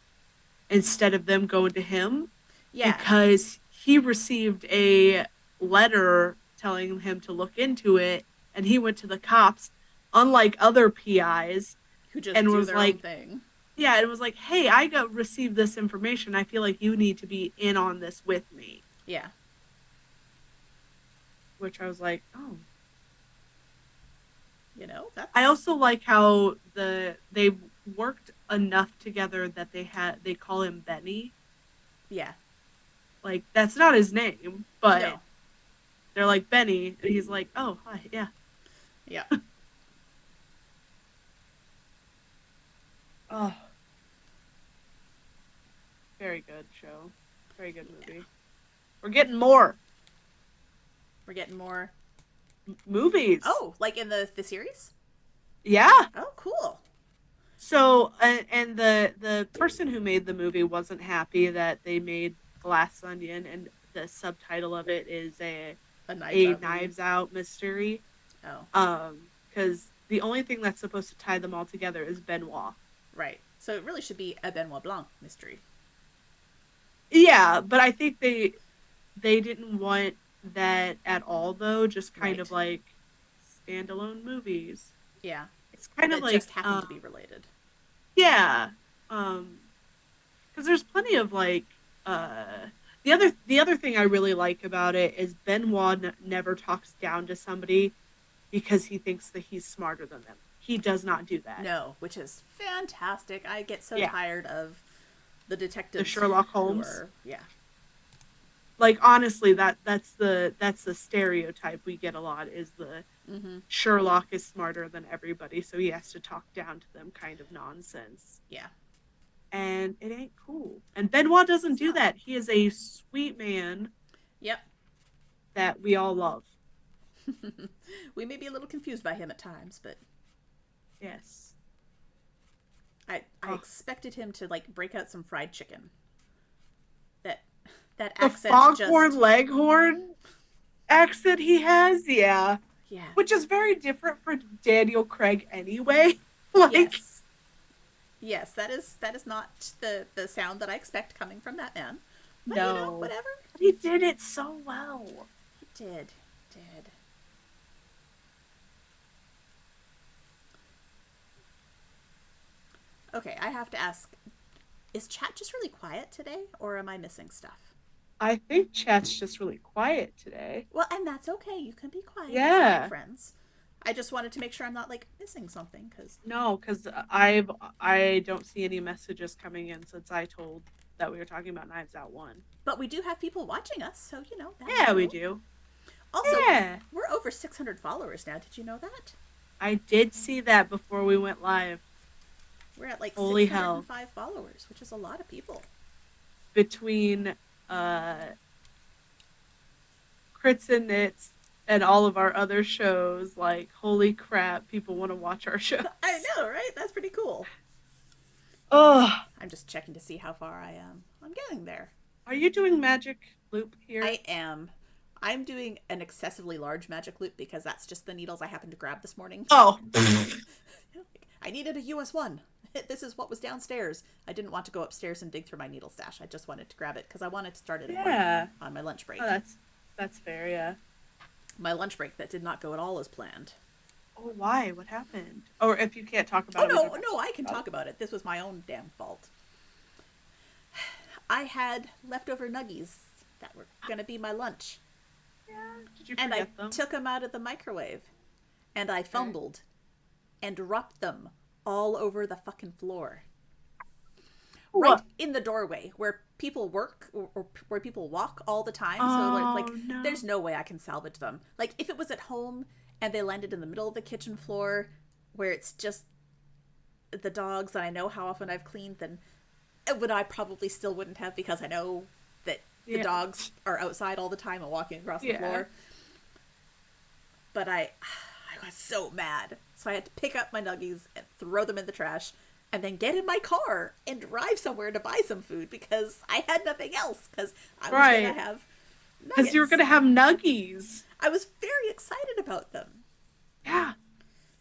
instead of them going to him Yeah, because he received a letter telling him to look into it, and he went to the cops, unlike other PIs, who just and do was their own like, thing. yeah, it was like, hey, I got received this information. I feel like you need to be in on this with me. Yeah, Which I was like, oh. I that's also like how they worked enough together that they call him Benny. yeah. Like that's not his name, but No, they're like Benny, and he's like, oh hi, yeah. yeah, Oh, very good show, very good yeah. movie. We're getting more We're getting more. movies. Oh, like in the series? Yeah. Oh, cool. So and the person who made the movie wasn't happy that they made Glass Onion, and the subtitle of it is A Knives a Out movie. Knives Out mystery. Oh, Because the only thing that's supposed to tie them all together is Benoit. right. So it really should be a Benoit Blanc mystery. Yeah, but I think they didn't want that at all though, just kind of Right. like standalone movies. Yeah. It's kind of That just like happen to be related. yeah. Because there's plenty of like the other thing I really like about it is Benoit never talks down to somebody because he thinks that he's smarter than them. He does not do that. No, which is fantastic. I get so Yeah. tired of the The detectives Sherlock who Holmes. are, yeah, Like honestly, that's the stereotype we get a lot is the mm-hmm, Sherlock is smarter than everybody, so he has to talk down to them kind of nonsense. yeah. And it ain't cool. And Benoit doesn't It's do not. that. He is a sweet man Yep. that we all love. We may be a little confused by him at times, but Yes. I Oh, expected him to like break out some fried chicken. That that the accent foghorn just, leghorn accent he has, yeah. yeah. Which is very different for Daniel Craig anyway. Like, Yes. Yes, that is not the sound that I expect coming from that man. But no. whatever. But he did it so well. He did. Did. Okay, I have to ask, is chat just really quiet today or am I missing stuff? I think chat's just really quiet today. Well, and that's okay. You can be quiet. It's fine, Yeah. friends. I just wanted to make sure I'm not like missing something cuz No, because I don't see any messages coming in since I told that we were talking about Knives Out one. but we do have people watching us, so that'll Yeah, we help. do. Also, Yeah. we're over 600 followers now. Did you know that? I did see that before we went live. We're at like Holy hell. 605 followers, which is a lot of people. Between Crits and Knits and all of our other shows, like holy crap, people want to watch our shows. I know, right? That's pretty cool. Oh, I'm just checking to see how far I am. I'm getting there. are you doing magic loop here? I am. I'm doing an excessively large magic loop because that's just the needles I happened to grab this morning. Oh. I needed a US 1. This is what was downstairs. I didn't want to go upstairs and dig through my needle stash. I just wanted to grab it because I wanted to start it at work Yeah. on my lunch break. Oh, that's fair, yeah. My lunch break that did not go at all as planned. Oh, why? What happened? Or if you can't talk Oh about it, we no, don't have to no, I talk can about talk it. about it. This was my own damn fault. I had leftover nuggies that were gonna be my lunch, Yeah. Did you and I forget them? took them out of the microwave, and I Okay. fumbled and dropped them all over the fucking floor, right What? in the doorway where people work or where people walk all the time. So Oh no. there's no way I can salvage them. Like if it was at home and they landed in the middle of the kitchen floor where it's just the dogs and I know how often I've cleaned, then would I probably still wouldn't have because I know that the Yeah. dogs are outside all the time and walking across the Yeah. floor. But I got so mad. So I had to pick up my nuggies and throw them in the trash and then get in my car and drive somewhere to buy some food because I had nothing else because I was going to Right. have Because you were nuggets. gonna have nuggies. I was very excited about them. Yeah.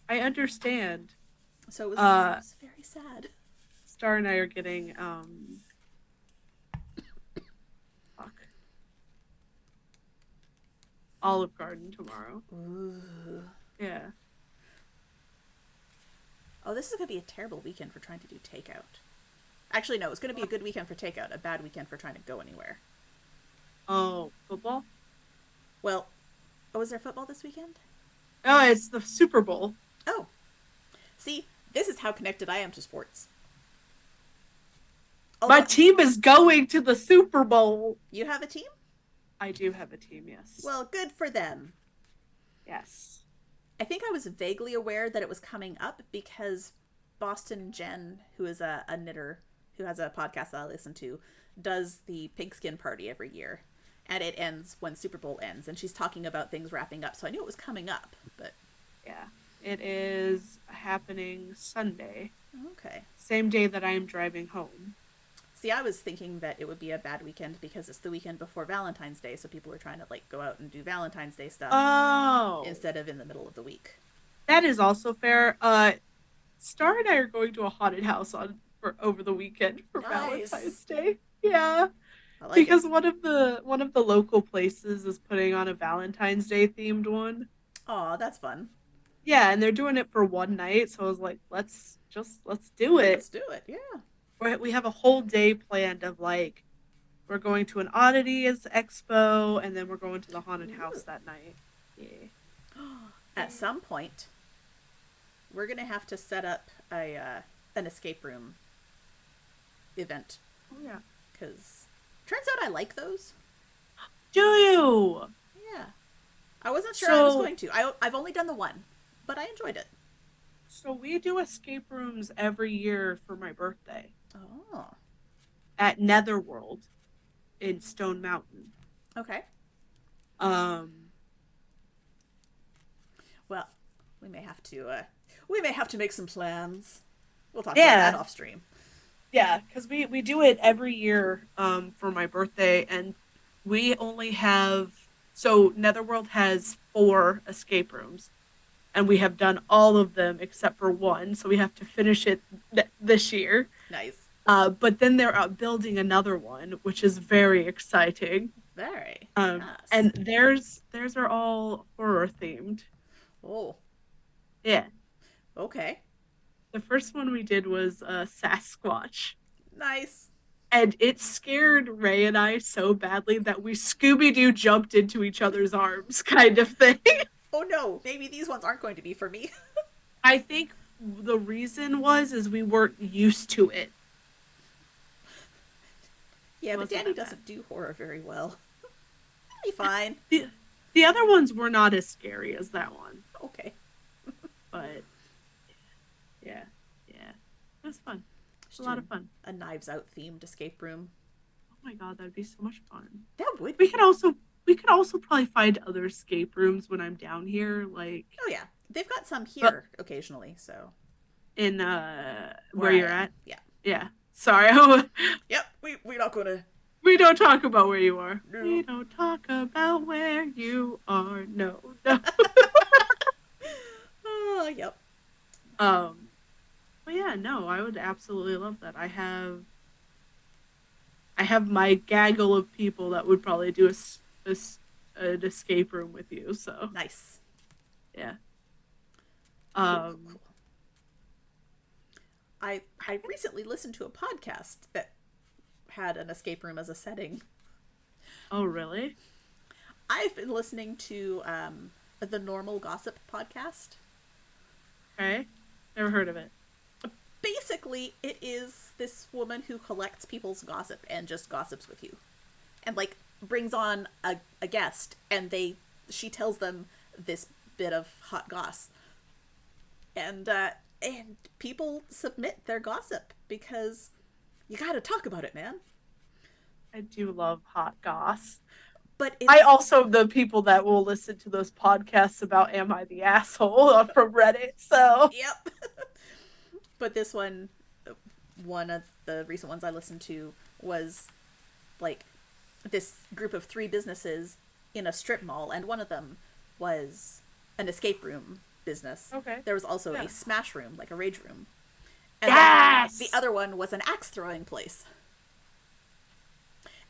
I understand. So it Uh, was very sad. Star and I are getting fuck, Olive Garden tomorrow. Ooh. Yeah. Oh, this is going to be a terrible weekend for trying to do takeout. Actually, no, it's going to be a good weekend for takeout, a bad weekend for trying to go anywhere. Oh, football? Well, oh, is there football this weekend? Oh, it's the Super Bowl. Oh, see, this is how connected I am to sports. My Although, team is going to the Super Bowl. you have a team? I do have a team, yes. Well, good for them. Yes. I think I was vaguely aware that it was coming up because Boston Jen, who is a knitter who has a podcast that I listen to, does the pigskin party every year. And it ends when Super Bowl ends. And she's talking about things wrapping up. So I knew it was coming up. But Yeah. It is happening Sunday, okay. same day that I am driving home. See, I was thinking that it would be a bad weekend because it's the weekend before Valentine's Day. So people were trying to like go out and do Valentine's Day stuff Oh, instead of in the middle of the week. that is also fair. Star and I are going to a haunted house on for over the weekend for Nice. Valentine's Day. Yeah, I like it. because one of the local places is putting on a Valentine's Day themed one. Aw, that's fun. Yeah, and they're doing it for one night, so I was like, let's do it. Let's do it. Yeah. We have a whole day planned of like we're going to an oddities expo, and then we're going to the haunted Ooh. house that night. Yeah. At some point, we're gonna have to set up a an escape room event Oh yeah. because turns out I like those. Do you? Yeah, I wasn't sure I was So going to. I've only done the one, but I enjoyed it. so we do escape rooms every year for my birthday Oh, at Netherworld in Stone Mountain. okay. Um Well, we may have to make some plans. We'll talk about that yeah, off stream. yeah, because we do it every year for my birthday, and we only have so Netherworld has 4 escape rooms, and we have done all of them except for one, so we have to finish it this year. Nice. But then they're out building another one, which is very exciting. Very. And Yes. theirs are all horror themed. Oh, Yeah, okay. the first one we did was Sasquatch, Nice. and it scared Ray and I so badly that we Scooby Doo jumped into each other's arms, kind of thing. Oh no, maybe these ones aren't going to be for me. I think the reason was is we weren't used to it. Yeah, It but wasn't Danny that bad. doesn't do horror very well. Be fine. The, the other ones were not as scary as that one, Okay. but yeah, yeah, it was fun. It's a Just lot do of fun. a Knives Out themed escape room. Oh my god, that'd be so much fun. That would We could be. also we could also probably find other escape rooms when I'm down here, like Oh yeah, they've got some uh, here occasionally. So in where where I you're am, at. yeah. Yeah. Sorry, Yep. We're not gonna. we don't talk about where you are. We No. don't talk about where you are. No, no. Yep. Um, but yeah, no, I would absolutely love that. I have my gaggle of people that would probably do an escape room with you. So Nice. yeah. Cool. Cool. Um, Cool. I recently listened to a podcast that had an escape room as a setting. oh really? I've been listening to the Normal Gossip podcast. Okay. Never heard of it. Basically, it is this woman who collects people's gossip and just gossips with you, and like brings on a guest, and she tells them this bit of hot goss, and people submit their gossip because you got to talk about it, man. I do love hot goss. But I it's also the people that will listen to those podcasts about "Am I the asshole?" From Reddit. So yep. But this one of the recent ones I listened to was like this group of 3 businesses in a strip mall, and one of them was an escape room business, Okay. there was also a Yeah. smash room, like a rage room. And then the Yes. other one was an axe throwing place.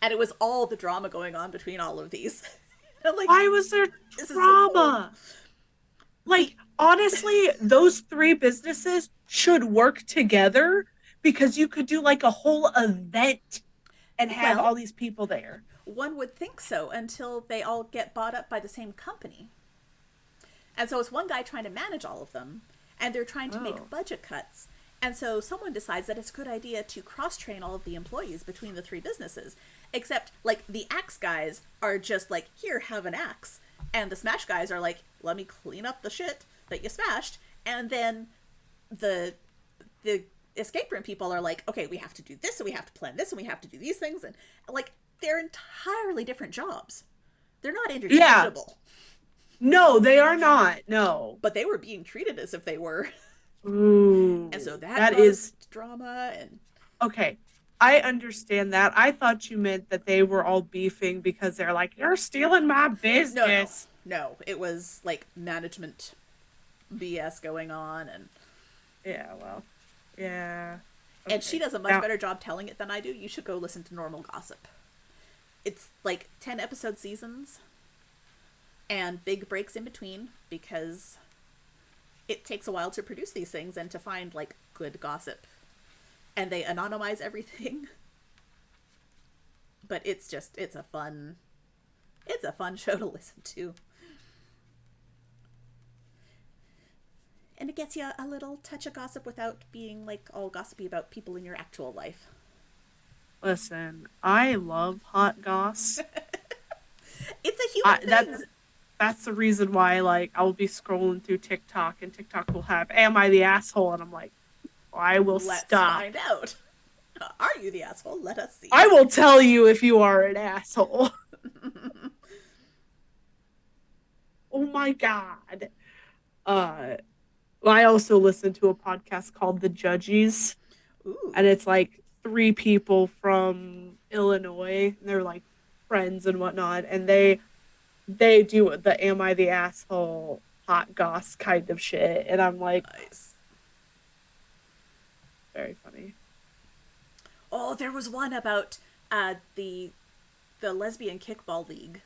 And it was all the drama going on between all of these. I'm like, Why was there this is so cool. drama? The Like, honestly, those three businesses should work together because you could do like a whole event and have well, all these people there. one would think so until they all get bought up by the same company. And so it's one guy trying to manage all of them, and they're trying to Oh. make budget cuts. And so someone decides that it's a good idea to cross train all of the employees between the three businesses. Except, like, the axe guys are just like, here, have an axe. And the smash guys are like, let me clean up the shit that you smashed. And then the escape room people are like, okay, we have to do this, and we have to plan this, and we have to do these things. And, like, they're entirely different jobs. They're not Yeah. interchangeable. No, they are not. No. But they were being treated as if they were. Ooh. And so that That is caused drama. And okay. I understand that. I thought you meant that they were all beefing because they're like, you're stealing my no, no, business. no. It was like management BS going on. Yeah, well. Yeah. And she Okay. does a much Now, better job telling it than I do. You should go listen to Normal Gossip. It's like 10 episode seasons and big breaks in between because it takes a while to produce these things and to find like good gossip. And they anonymize everything. But it's a fun show to listen to. And it gets you a little touch of gossip without being like all gossipy about people in your actual life. listen, I love hot goss. It's a human thing. That's the reason why like I'll be scrolling through TikTok and TikTok will have "Am I the asshole?" and I'm like, I will Let's stop. find out. Are you the asshole? Let us see. I will tell you if you are an asshole. Oh my god. Uh, I also listen to a podcast called The Judges, Ooh, and it's like three people from Illinois. They're like friends and whatnot, and they do the "Am I the asshole?" hot goss kind of shit, and I'm like, nice. very funny. Oh, there was one about the lesbian kickball league.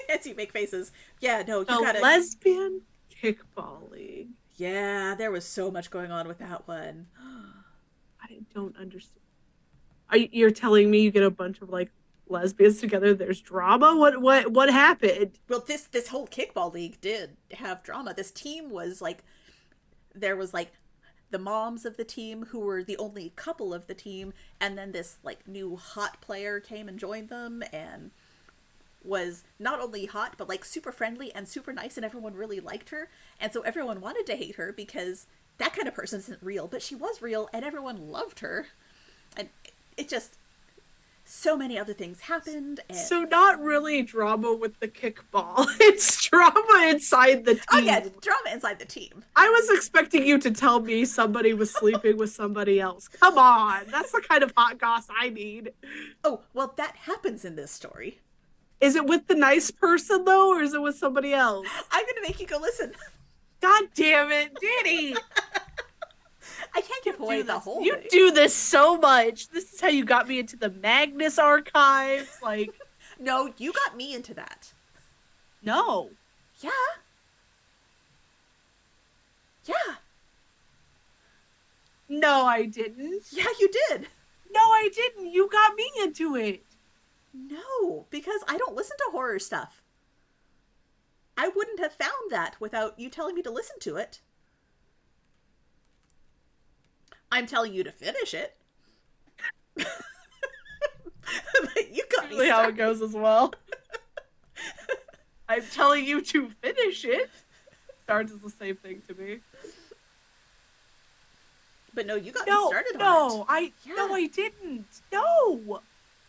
As you make faces. Yeah, no, you The gotta. lesbian kickball league. Yeah, there was so much going on with that one. I don't understand. You're telling me you get a bunch of like lesbians together? There's drama. What happened? Well, this whole kickball league did have drama. This team was like, there was like the moms of the team who were the only couple of the team, and then this like new hot player came and joined them and was not only hot but like super friendly and super nice, and everyone really liked her. And so everyone wanted to hate her because that kind of person isn't real, but she was real and everyone loved her. And it just, so many other things happened. And So not really drama with the kickball. It's drama inside the oh team. yeah, drama inside the team. I was expecting you to tell me somebody was sleeping with somebody else. Come on. That's the kind of hot goss I need. Oh, well, that happens in this story. Is it with the nice person though, or is it with somebody else? I'm gonna make you go listen. God damn it, Danny. I can't give away the whole You thing. do this so much. This is how you got me into the Magnus archives. Like, No, you got me into that. no. Yeah. Yeah. No, I didn't. Yeah, you did. No, I didn't. You got me into it. No, because I don't listen to horror stuff. I wouldn't have found that without you telling me to listen to it. I'm telling you to finish it. But you got me Usually how it started. goes as well. I'm telling you to finish it. Starts as the same thing to me. But no, you got me No, started on no, it. no, I didn't. No.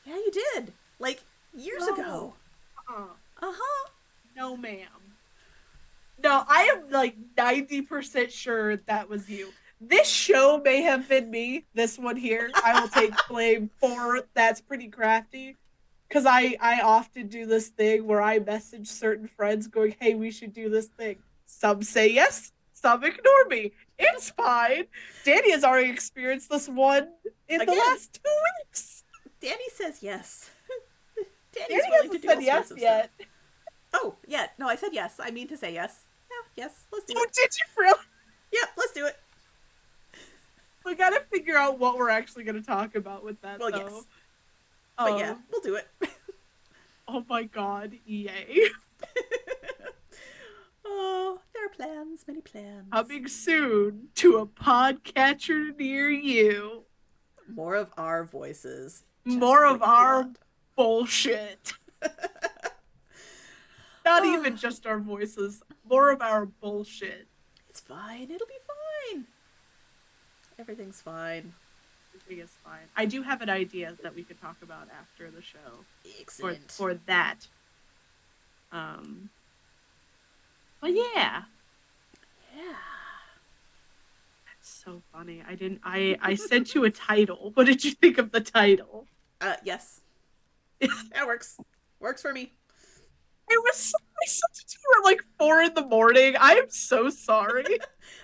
Yeah, you did. Like, years No. ago. Uh-uh. Uh-huh. No, ma'am. No, I am like 90% sure that was you. This show may have been me, this one here. I will take blame for That's Pretty Crafty. because I often do this thing where I message certain friends going, "Hey, we should do this thing." Some say yes, some ignore me. It's fine. Danny has already experienced this one in the Again, last 2 weeks. Danny says yes. Danny's Danny willing to hasn't do said all sorts yes of stuff. yet. Oh, yeah. No, I said yes. I mean to say yes. Yeah, yes. Let's do Oh, it. did you really? Yep, let's do it. We gotta figure out what we're actually gonna talk about with that Well, though. yes. But yeah, Oh, we'll do it. oh my god, yay. Oh, there are plans, many plans. Coming soon to a podcatcher near you. More of our voices. Just More what of you our want. bullshit. Not Oh, even just our voices, more of our bullshit. it's fine. It'll be fine. Everything's fine. Everything is fine. I do have an idea that we could talk about after the show Excellent. for that. Um, but yeah, Yeah. that's so funny. I sent you a title. What did you think of the title? Yes. That works. Works for me. I sent it to you at like 4 in the morning. I am so sorry.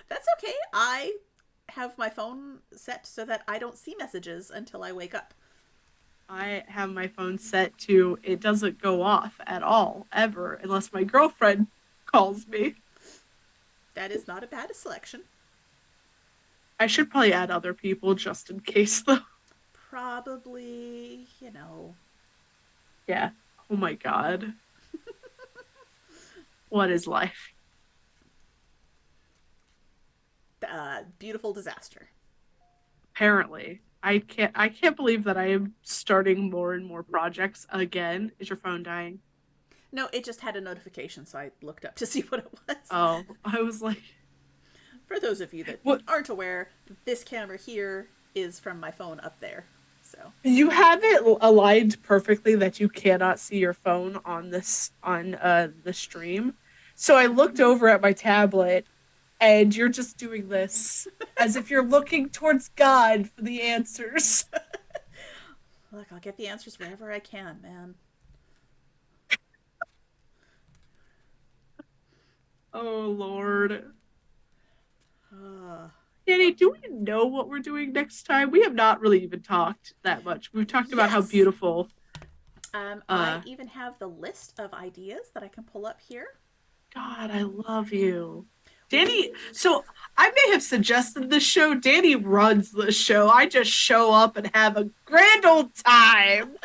That's okay. I have my phone set so that I don't see messages until I wake up. I have my phone set to it doesn't go off at all, ever, unless my girlfriend calls me. That is not a bad selection. I should probably add other people just in case, though. Probably, you know. Yeah. Oh my god. What is life? Beautiful disaster. Apparently. I can't believe that I am starting more and more projects again. Is your phone dying? No, it just had a notification, so I looked up to see what it was. Oh, I was like, For those of you that what? aren't aware, this camera here is from my phone up there. So, You have it aligned perfectly that you cannot see your phone on this on the stream. So I looked over at my tablet and you're just doing this as if you're looking towards God for the answers. look, I'll get the answers wherever I can, man. Oh Lord. Uh, Danny, do we know what we're doing next time? We have not really even talked that much. We've talked about how yes. beautiful I uh even have the list of ideas that I can pull up here. God, I love you. We Danny, so I may have suggested this show. Danny runs the show. I just show up and have a grand old time.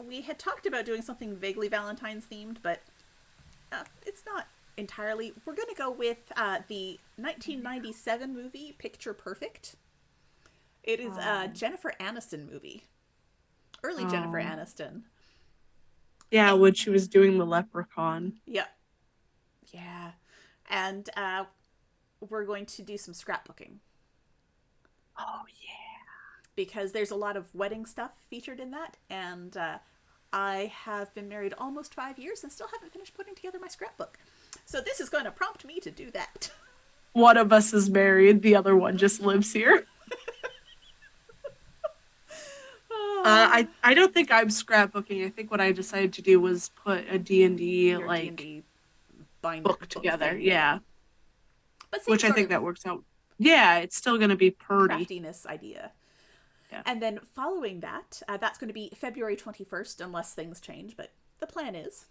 we had talked about doing something vaguely Valentine's themed, but it's not entirely. We're going to go with the 1997 movie Picture Perfect. It is a Oh, Jennifer Aniston movie, early Jennifer oh. Aniston. Yeah, And, when she was doing the leprechaun. yeah, yeah, and we're going to do some scrapbooking Oh yeah. because there's a lot of wedding stuff featured in that, and I have been married almost 5 years and still haven't finished putting together my scrapbook. So this is going to prompt me to do that. One of us is married, the other one just lives here. Oh, I don't think I'm scrapbooking. I think what I decided to do was put a D&D your D and like D bind book book together. thing, yeah. Yeah, But same which I sort think of that works out. Yeah, it's still going to be purdy. craftiness idea. Yeah. And then following that, that's going to be February 21st, unless things change, but the plan is.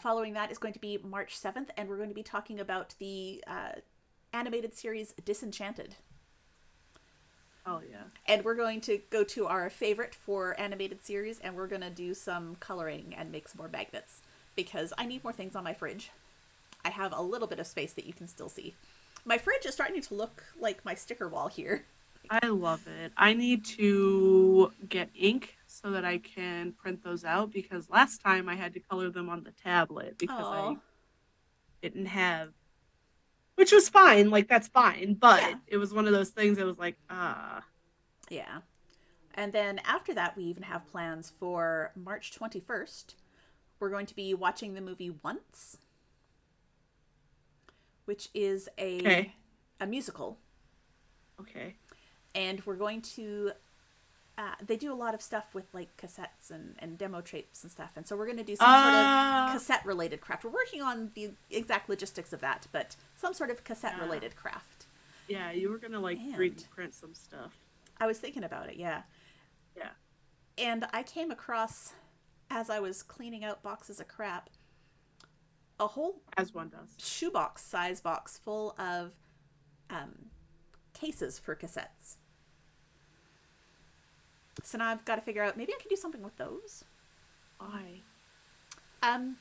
Following that is going to be March 7th, and we're going to be talking about the animated series Disenchanted. Oh yeah. And we're going to go to our favorite for animated series, and we're going to do some coloring and make some more magnets because I need more things on my fridge. I have a little bit of space that you can still see. My fridge is starting to look like my sticker wall here. I love it. I need to get ink so that I can print those out because last time I had to color them on the tablet because I Oh, didn't have, which was fine. Like that's fine, but yeah, it was one of those things that was like, yeah. And then after that, we even have plans for March 21st. We're going to be watching the movie Once, which is okay, a musical. okay. And we're going to they do a lot of stuff with like cassettes and demo tapes and stuff. And so we're going to do some sort of Uh, cassette related craft. We're working on the exact logistics of that, but some sort of cassette yeah. related craft. Yeah, you were gonna like And 3D print some stuff. I was thinking about it, yeah. Yeah, And I came across, as I was cleaning out boxes of crap, a whole as one does. shoebox size box full of um, cases for cassettes. So now I've got to figure out maybe I can do something with those. Why? Um,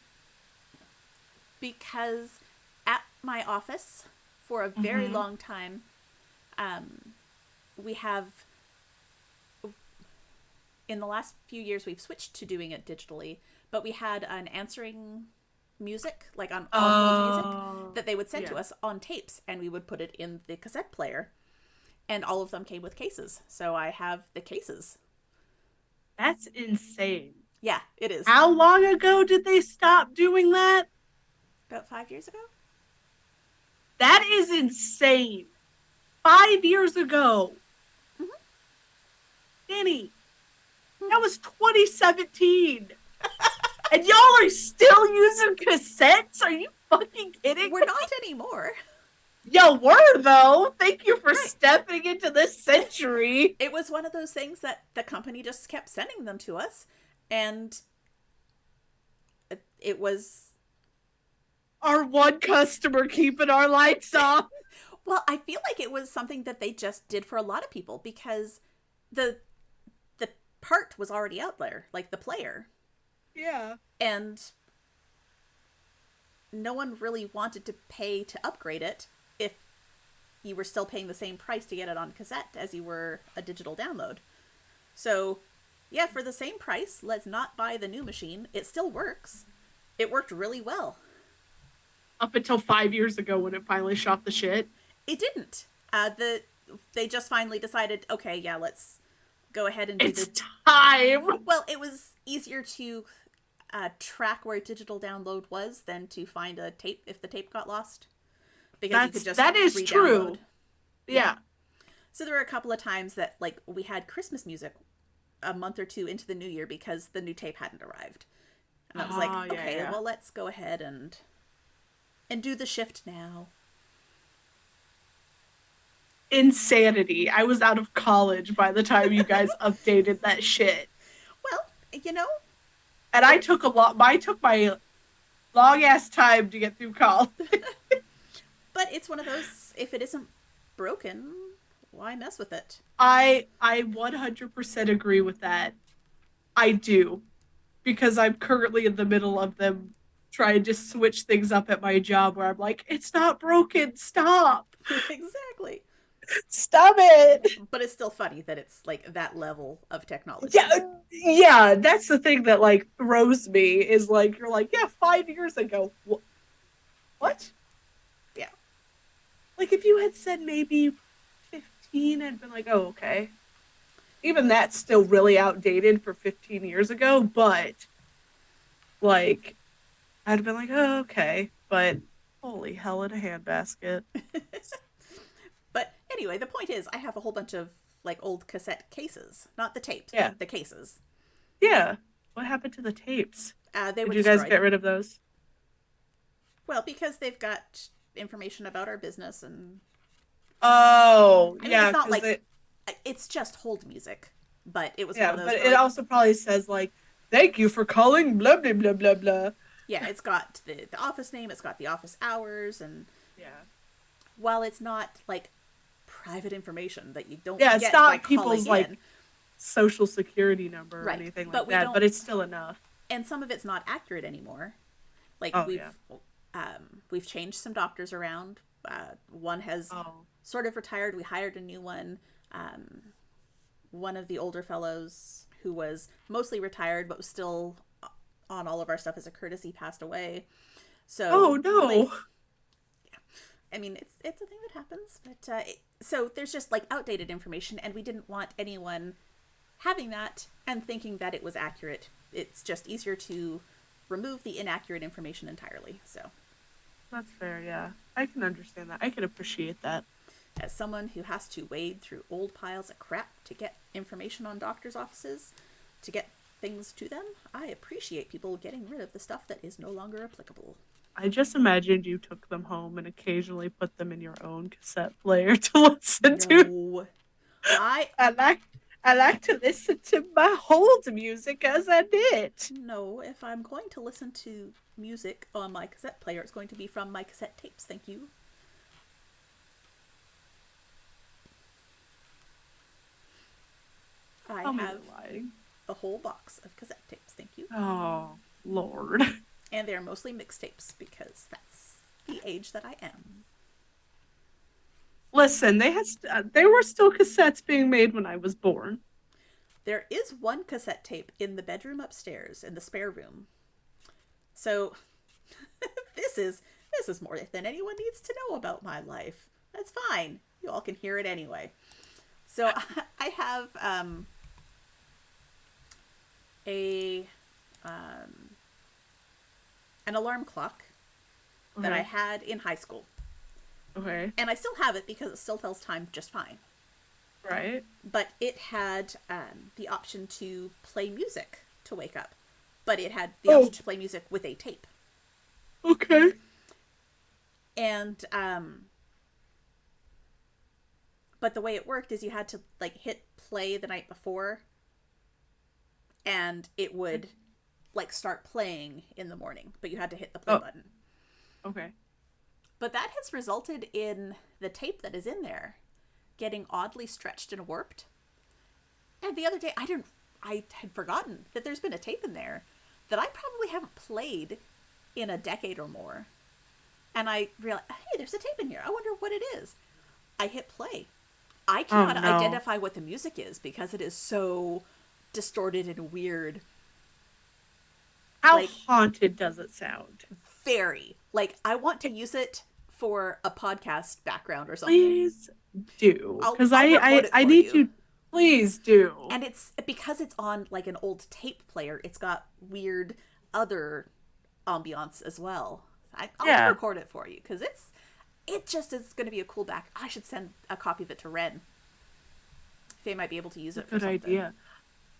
because at my office for a very Mm-hmm. long time, um, we have in the last few years we've switched to doing it digitally, but we had an answering music, like on hold music, Oh, that they would send to yeah. us on tapes, and we would put it in the cassette player. And all of them came with cases, so I have the cases. That's insane. Yeah, it is. How long ago did they stop doing that? About 5 years ago. That is insane. 5 years ago. Danny, that was 2017. And y'all are still using cassettes? Are you fucking kidding We're me? not anymore. Yo, were though. Thank you for Right. stepping into this century. It was one of those things that the company just kept sending them to us, and it was, Our one customer keeping our lights on. well, I feel like it was something that they just did for a lot of people because the the part was already out there, like the player, Yeah. and no one really wanted to pay to upgrade it if you were still paying the same price to get it on cassette as you were a digital download. So, yeah, for the same price, let's not buy the new machine. It still works. It worked really well. Up until 5 years ago when it finally shot the shit. It didn't. They just finally decided, okay, yeah, let's go ahead and do It's the. time. Well, it was easier to track where a digital download was than to find a tape if the tape got lost, because you could just That is re-download. true. Yeah. Yeah. So there were a couple of times that like we had Christmas music a month or two into the new year because the new tape hadn't arrived, and I was like, Oh, yeah, okay, yeah. well, let's go ahead and do the shift now. Insanity. I was out of college by the time you guys updated that shit. Well, you know, And I took my long ass time to get through college. but it's one of those. If it isn't broken, why mess with it? I 100% agree with that. I do, because I'm currently in the middle of them trying to switch things up at my job where I'm like, it's not broken. Stop. Exactly. Stop it. But it's still funny that it's like that level of Yeah, technology. yeah, that's the thing that like throws me is like you're like, yeah, 5 years ago. Yeah. What? Yeah. Like if you had said maybe 15, I'd been like, oh, okay. Even that's still really outdated for 15 years ago, but like I'd have been like, oh, okay. But holy hell in a handbasket. But anyway, the point is, I have a whole bunch of like old cassette cases, not the tapes, Yeah. the cases. Yeah. What happened to the tapes? They Did were you guys destroyed. get rid of those? Well, because they've got information about our business, and Oh, I mean, it's yeah, not because like it, it's just hold music, but it was one yeah, of but those where it like, also probably says like, thank you for calling blah blah blah blah blah. yeah, it's got the office name, it's got the office hours, and Yeah. while it's not like private information that you don't Yeah, it's get by not people's calling like in, social security number or right? anything But like we that, don't, but it's still enough. and some of it's not accurate anymore. Like Oh yeah. we've changed some doctors around. One has Oh. sort of retired. We hired a new one. Um, one of the older fellows who was mostly retired but was still on all of our stuff as a courtesy passed away. Oh So like, no. I mean, it's a thing that happens. But so there's just like outdated information, and we didn't want anyone having that and thinking that it was accurate. It's just easier to remove the inaccurate information entirely. So That's fair, yeah. I can understand that. I can appreciate that. As someone who has to wade through old piles of crap to get information on doctors' offices, to get things to them, I appreciate people getting rid of the stuff that is no longer applicable. I just imagined you took them home and occasionally put them in your own cassette player to listen to. No. I I like I like to listen to my old music as I did. No, if I'm going to listen to music on my cassette player, it's going to be from my cassette tapes, thank you. I Tell me have you're lying. a whole box of cassette tapes, thank you. Oh, Lord. And they're mostly mixtapes because that's the age that I am. Listen, they were still cassettes being made when I was born. There is one cassette tape in the bedroom upstairs in the spare room. So this is this is more than anyone needs to know about my life. That's fine. You all can hear it anyway. So I have a an alarm clock that I Okay. had in high school. Okay. And I still have it because it still tells time just fine. Right. But it had the option to play music to wake up. But it had the option Oh, to play music with a tape. okay. And but the way it worked is you had to like hit play the night before and it would like start playing in the morning, but you had to hit the play Oh, button. okay. But that has resulted in the tape that is in there getting oddly stretched and warped. And the other day I had forgotten that there's been a tape in there that I probably haven't played in a decade or more. And I realized, hey, there's a tape in here. I wonder what it is. I hit play. I Oh cannot no. identify what the music is because it is so distorted and weird. How Like, haunted does it sound? very. Like, I want to use it for a podcast background or something. Please do. I'll Because I'll record it I for need you. to. Please do. And it's because it's on like an old tape player, it's got weird other ambiance as well. I'll Yeah. record it for you because it just is going to be a cool back. I should send a copy of it to Ren. They might be able to use It's it a for good something. idea.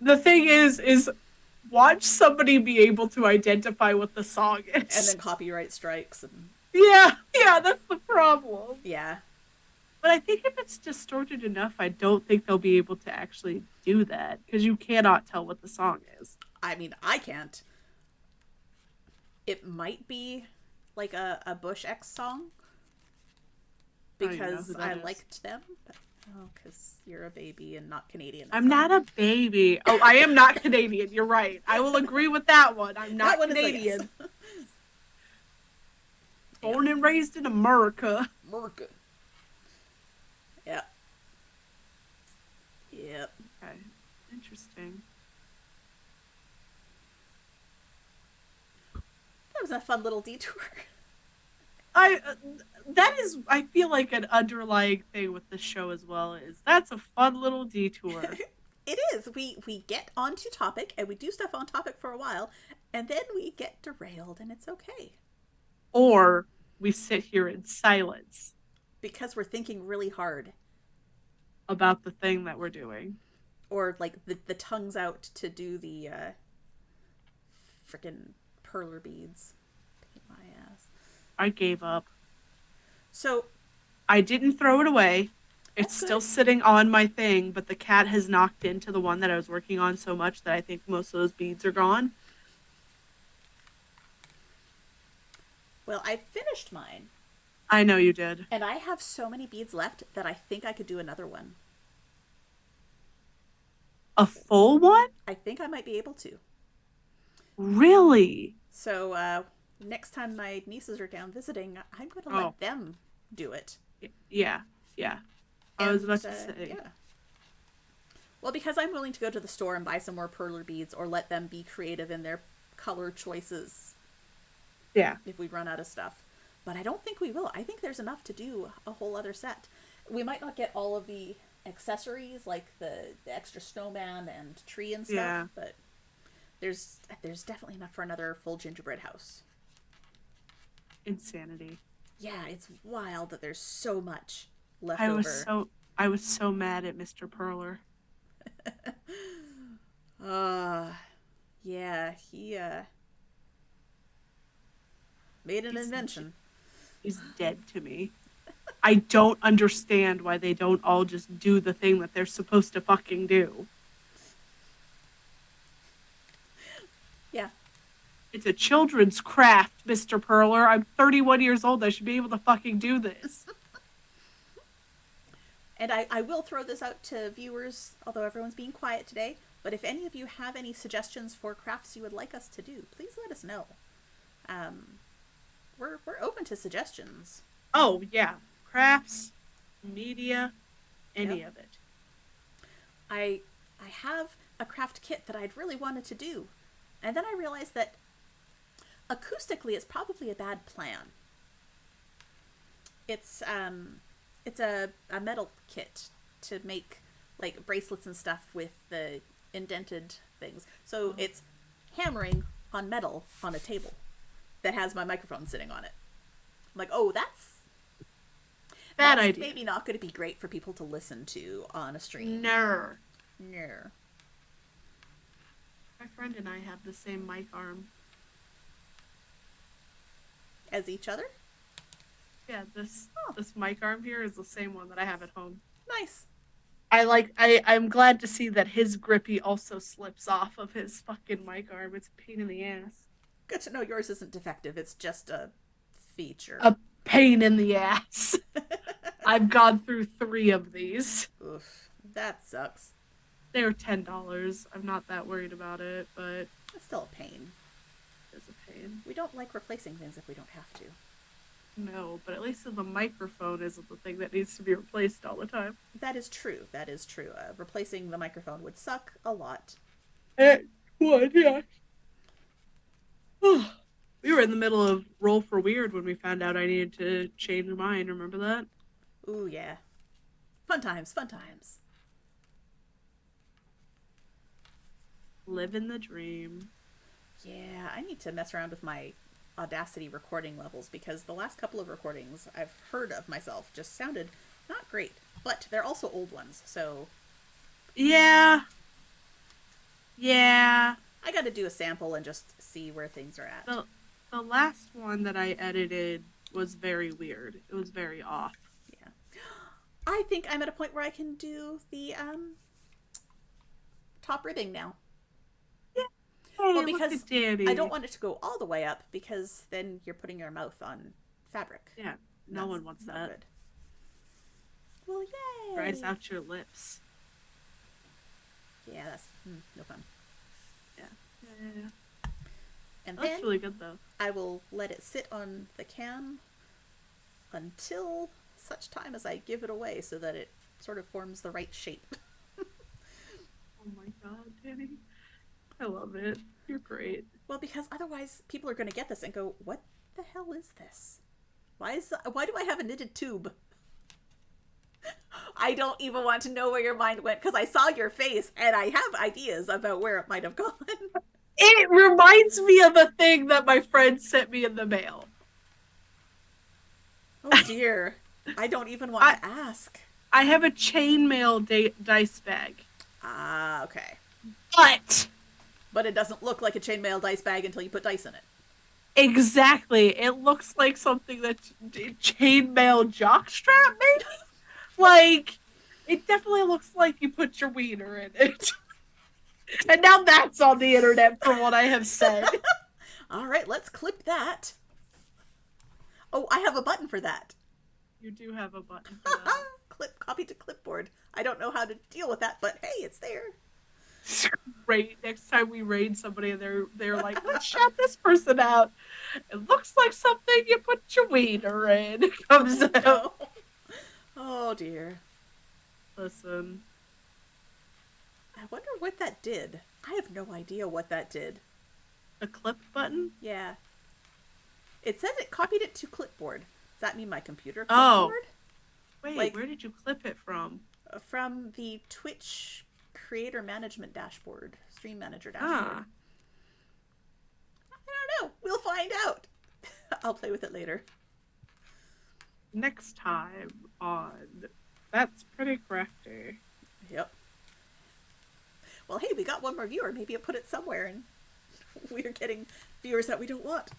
The thing is watch somebody be able to identify what the song And is. then copyright strikes and Yeah, that's the problem. yeah. But I think if it's distorted enough, I don't think they'll be able to actually do that because you cannot tell what the song is. I mean, I can't. It might be like a Bush X song I don't even know who because I that is. liked them. But, oh, because you're a baby and not Canadian. That's I'm fine. not a baby. Oh, I am not Canadian. You're right. I will agree with that one. I'm That not one is a yes. Canadian. Yeah. Born and raised in America. America. Yeah. Yep. Okay. Interesting. That was a fun little detour. I that is I feel like an underlying thing with the show as well is that's a fun little detour. It is. We get onto topic and we do stuff on topic for a while, and then we get derailed, and it's okay Or we sit here in silence because we're thinking really hard, about the thing that we're doing. or like the tongues out to do the freaking perler beads. Pain my ass. I gave up. So I didn't throw it away. It's that's still good. sitting on my thing, but the cat has knocked into the one that I was working on so much that I think most of those beads are gone. Well, I finished mine, I know you did. and I have so many beads left that I think I could do another one. A full one? I think I might be able to. Really? So next time my nieces are down visiting, I'm going to Oh, let them do it. yeah, yeah. I was And about to say. yeah. Well, because I'm willing to go to the store and buy some more perler beads or let them be creative in their color choices Yeah. if we run out of stuff. But I don't think we will. I think there's enough to do a whole other set. We might not get all of the accessories like the extra snowman and tree and stuff, Yeah. but there's definitely enough for another full gingerbread house. Insanity. Yeah, it's wild that there's so much. I was leftover. so I was so mad at Mr. Perler. Uh, yeah, he made an He's invention. he's dead to me. I don't understand why they don't all just do the thing that they're supposed to fucking do. Yeah. It's a children's craft, Mr. Perler. I'm 31 years old. I should be able to fucking do this. And I will throw this out to viewers, although everyone's being quiet today. But if any of you have any suggestions for crafts you would like us to do, please let us know. Um, we're open to suggestions. Oh, yeah. Crafts, media, Yep. any of it. I I have a craft kit that I'd really wanted to do, and then I realized that acoustically it's probably a bad plan. It's a metal kit to make like bracelets and stuff with the indented things. So Oh, it's hammering on metal on a table that has my microphone sitting on it. I'm like, oh, bad that's idea. maybe not going to be great for people to listen to on a stream. Ner. No. My friend and I have the same mic arm. As each other? Yeah, this Oh, this mic arm here is the same one that I have at home. nice. I'm glad to see that his grippy also slips off of his fucking mic arm. It's a pain in the ass. Good to know yours isn't defective. It's just a feature. A pain in the ass. I've gone through 3 of these. Oof, that sucks. They're $10. I'm not that worried about it, but It's still a pain. it's a pain. We don't like replacing things if we don't have to. No, but at least the microphone isn't the thing that needs to be replaced all the time. That is true. That is true. Replacing the microphone would suck a lot. It would, yeah. We were in the middle of Roll for Weird when we found out I needed to change mine. Remember that? Ooh, yeah. Fun times, fun times. Living the dream. Yeah, I need to mess around with my Audacity recording levels because the last couple of recordings I've heard of myself just sounded not great, but they're also old ones, so Yeah. Yeah. I got to do a sample and just see where things are at. The last one that I edited was very weird. It was very off. Yeah. I think I'm at a point where I can do the top ribbing now. Hey, Well, look because at Danny. I don't want it to go all the way up because then you're putting your mouth on fabric. Yeah, And no that's one wants not that. good. Well, yay! Dries out your lips. Yeah, that's no fun. Yeah. Yeah. And That's then really good though. I will let it sit on the cam until such time as I give it away so that it sort of forms the right shape. Oh my god, Danny. I love it. You're great. Well, because otherwise people are going to get this and go, "What the hell is this? Why do I have a knitted tube?" I don't even want to know where your mind went because I saw your face and I have ideas about where it might have gone. It reminds me of a thing that my friend sent me in the mail. Oh dear. I don't even want I to ask. I have a chainmail dice bag, Ah, okay. but But it doesn't look like a chainmail dice bag until you put dice in it. exactly, it looks like something that's chainmail jockstrap, maybe. Like, it definitely looks like you put your wiener in it. And now that's on the internet for what I have said. All right, let's clip that. Oh, I have a button for that. You do have a button for that. Clip, copy to clipboard. I don't know how to deal with that, but hey, it's there. Great. Next time we raid somebody and they're like, let's shout this person out. It looks like something you put your wiener in. It comes out. No. Oh dear. Listen. I wonder what that did. I have no idea what that did. A clip button? Yeah. It says it copied it to clipboard. Does that mean my computer Oh. clipboard? Wait, Like- where did you clip it from? From the Twitch creator management dashboard, stream manager dashboard. Ah. I don't know. We'll find out. I'll play with it later. next time on That's Pretty Crafty. Yep. Well, hey, we got one more viewer. Maybe it put it somewhere and we're getting viewers that we don't want.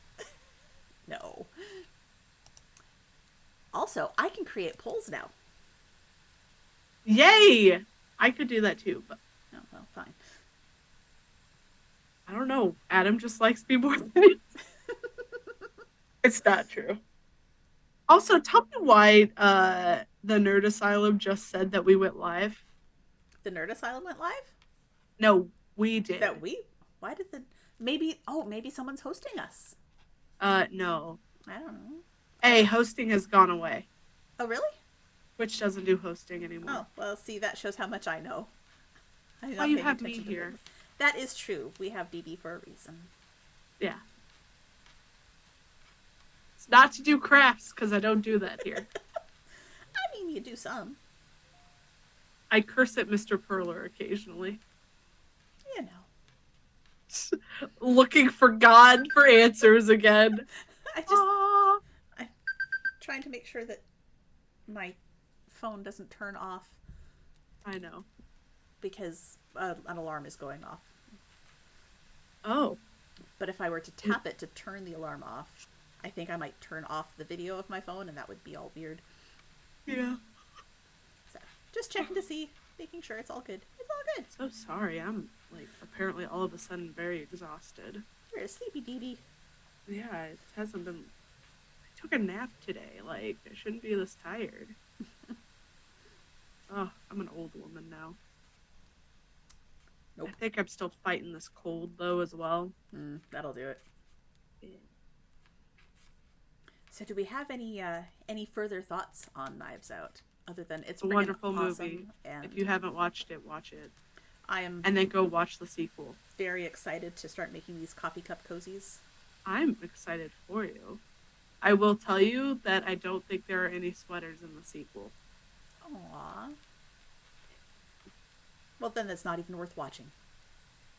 No. Also, I can create polls now. Yay! I could do that too, but Oh, well, fine. I don't know. Adam just likes me more than you. It's not true. Also, tell me why the Nerd Asylum just said that we went live. The Nerd Asylum went live? No, we That did. we? Why did the. Maybe. Oh, maybe someone's hosting us. No. I don't know. A hosting has gone away. Oh, really? Twitch doesn't do hosting Oh, anymore. well, see, that shows how much I know. I'm Why not you paying have me attention to here? things. That is true. We have DB for a reason. Yeah. It's not to do crafts because I don't do that here. I mean, you do some. I curse at Mr. Perler occasionally. You know. Looking for God for answers again. I just. Ah, I'm trying to make sure that my phone doesn't turn off I know. because an alarm is going off. Oh. But if I were to tap it to turn the alarm off, I think I might turn off the video of my phone, and that would be all weird. Yeah. So, just checking to see, making sure it's all good. It's all good. So sorry. I'm like apparently all of a sudden very exhausted. You're a sleepy DB. Yeah, it hasn't been. I took a nap today. Like I shouldn't be this tired. Oh, I'm an old woman now. Nope. I think I'm still fighting this cold though as well. That'll do it. Yeah. So, do we have any further thoughts on Knives Out other than it's It's a wonderful awesome, movie. and If you haven't watched it, watch it. I am And then go watch the sequel. very excited to start making these coffee cup cozies. I'm excited for you. I will tell you that I don't think there are any sweaters in the sequel. Aww. Well, then it's not even worth watching.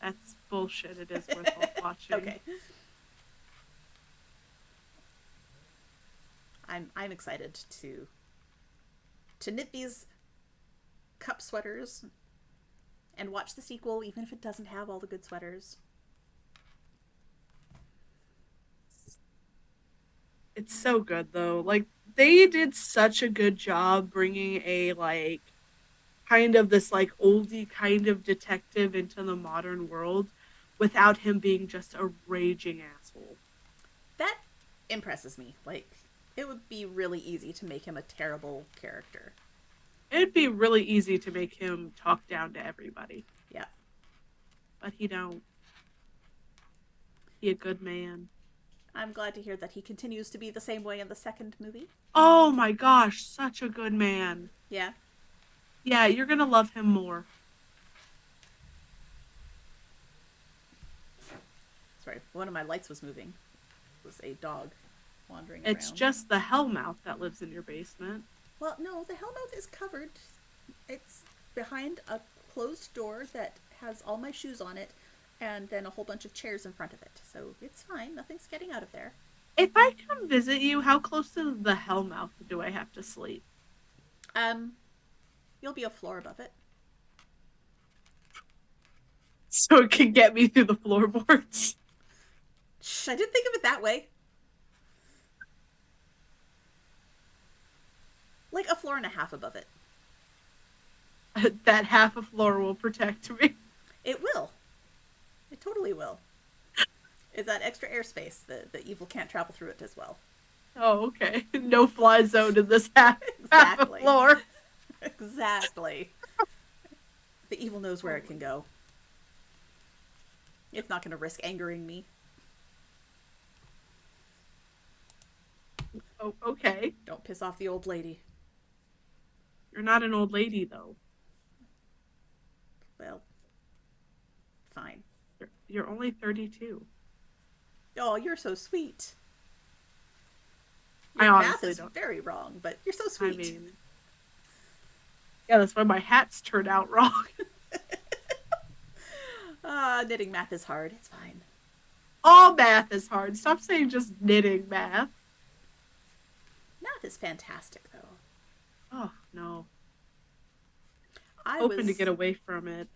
That's bullshit. It is worth watching. Okay. I'm excited to knit these cup sweaters and watch the sequel, even if it doesn't have all the good sweaters. It's so good though. Like they did such a good job bringing a like kind of this like oldie kind of detective into the modern world without him being just a raging asshole. That impresses me. Like, it would be really easy to make him a terrible character. It'd be really easy to make him talk down to everybody, Yeah. but he don't. He a good man. I'm glad to hear that he continues to be the same way in the second movie. Oh my gosh, such a good man. Yeah. Yeah, you're gonna love him more. Sorry, one of my lights was moving. It was a dog wandering It's around. just the hellmouth that lives in your basement. Well, no, the Hellmouth is covered. It's behind a closed door that has all my shoes on it and then a whole bunch of chairs in front of it. So it's fine. Nothing's getting out of there. If I come visit you, how close to the hellmouth do I have to sleep? Um, you'll be a floor above it. So it can get me through the floorboards. Shh, I didn't think of it that way. Like a floor and a half above it. That half a floor will protect me. It will. It totally will. It's that extra airspace. The evil can't travel through it as well. Oh, okay. No fly zone in this half a Exactly. floor. Exactly. The evil knows where it can go. It's not going to risk angering me. Oh, okay. Don't piss off the old lady. You're not an old lady, though. Well, fine. You're only 32. Oh, you're so sweet. I Your math honestly is don't. very wrong, but you're so sweet. I mean, yeah, that's why my hats turned out wrong. Knitting math is hard. It's fine. All math is hard. Stop saying just knitting math. Math is fantastic, though. Oh, no. I Hoping to get was away from it.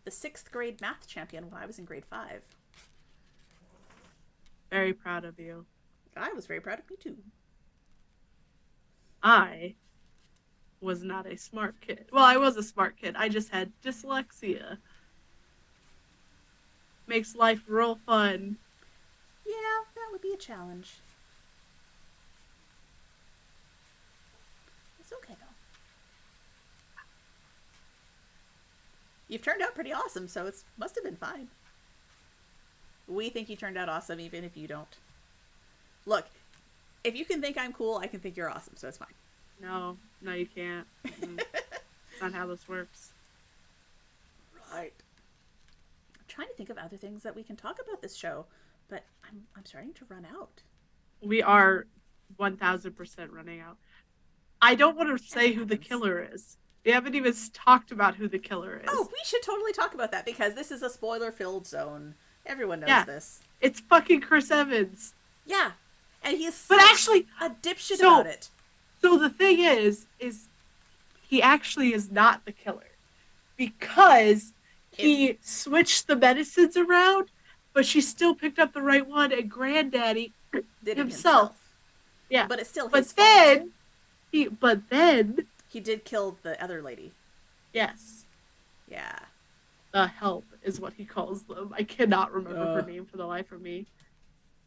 the sixth grade math champion when I was in grade 5. Very proud of you. I was very proud of me, too. I was not a smart kid. Well, I was a smart kid. I just had dyslexia. Makes life real fun. Yeah, that would be a challenge. It's okay, though. You've turned out pretty awesome, so it must have been fine. We think you turned out awesome, even if you don't. Look, if you can think I'm cool, I can think you're awesome, so it's fine. No, no, you can't. That's not how this works. Right. I'm trying to think of other things that we can talk about this show, but I'm starting to run out. We are 1000% running out. I don't want to As say it who the happens. killer is. We haven't even talked about who the killer Oh, is. we should totally talk about that because this is a spoiler-filled zone. Everyone knows Yeah, this. it's fucking Chris Evans. Yeah, and he's But such actually, a dipshit so about it. so the thing is he actually is not the killer because It he switched the medicines around, but she still picked up the right one. And Granddaddy did it himself, himself, yeah. but it's still his But fault. then but then, He did kill the other lady. yes, Yeah. the help is what he calls them. I cannot remember her name for the life of me.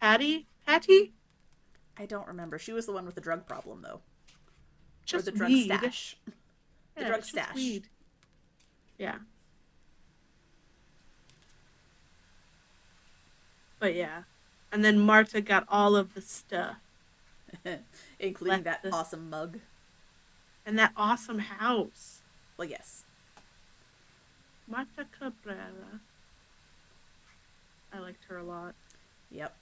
Patty, I don't remember. She was the one with the drug problem, though. Or the just drug weed. stash. The Yeah, drug it's just stash. weed. Yeah. But yeah. And then Marta got all of the stuff. Including Left that the awesome mug. and that awesome house. Well, yes. Marta Cabrera. I liked her a lot. Yep.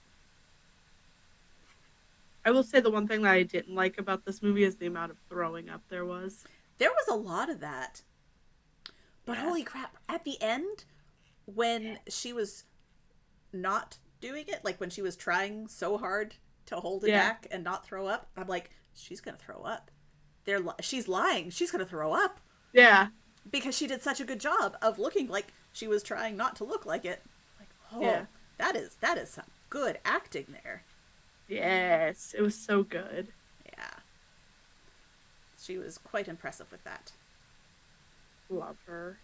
I will say the one thing that I didn't like about this movie is the amount of throwing up there was. There was a lot of that. But Yeah. holy crap, at the end, when she was not doing it, like when she was trying so hard to hold it Yeah. back and not throw up, I'm like, she's gonna throw up. She's lying. She's gonna throw up Yeah. because she did such a good job of looking like she was trying not to look like it. Like, oh, Yeah. that is some good acting there. Yes. It was so good. Yeah, she was quite impressive with that. Love her.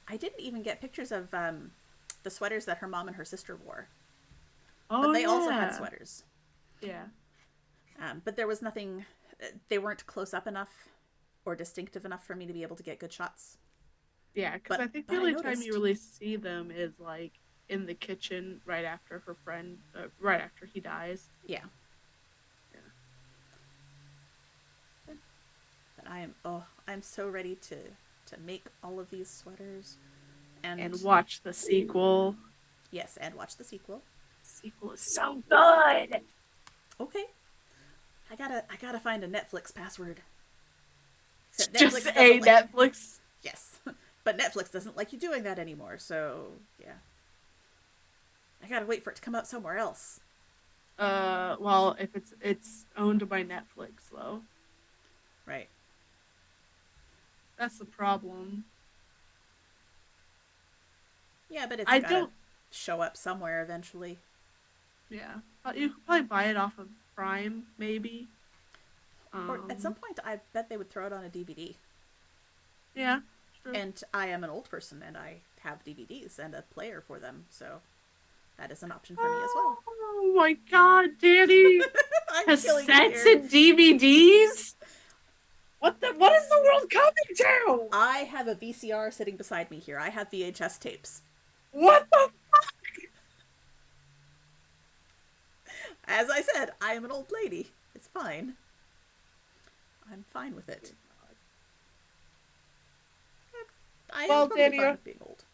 I didn't even get pictures of the sweaters that her mom and her sister wore, but Oh they also had yeah. sweaters. Yeah. But there was nothing. They weren't close up enough or distinctive enough for me to be able to get good shots. Yeah, because But I think the but I only time you noticed. really see them is like in the kitchen right after her friend, right after he dies. Yeah. Yeah. But I'm so ready to make all of these sweaters, And and watch the sequel. yes, and watch the sequel. The sequel is so good. Okay. I gotta find a Netflix password. Except Just Netflix a doesn't like. Netflix. Yes, but Netflix doesn't like you doing that anymore. So yeah, I gotta wait for it to come out somewhere else. Well, if it's owned by Netflix though, Right. that's the problem. Yeah, but it's I gotta don't. show up somewhere eventually. Yeah, you could probably buy it off of Prime, maybe. Or at some Um, point, I bet they would throw it on a DVD. yeah, true. And I am an old person, and I have DVDs and a player for them, so that is an option for me as well. Oh my God, Danny! I'm killing you Cassettes here. and DVDs. What is the world coming to? I have a VCR sitting beside me here. I have VHS tapes. What the As I said, I am an old lady. It's fine. I'm fine with it. I am Well, totally Danny, fine with being old.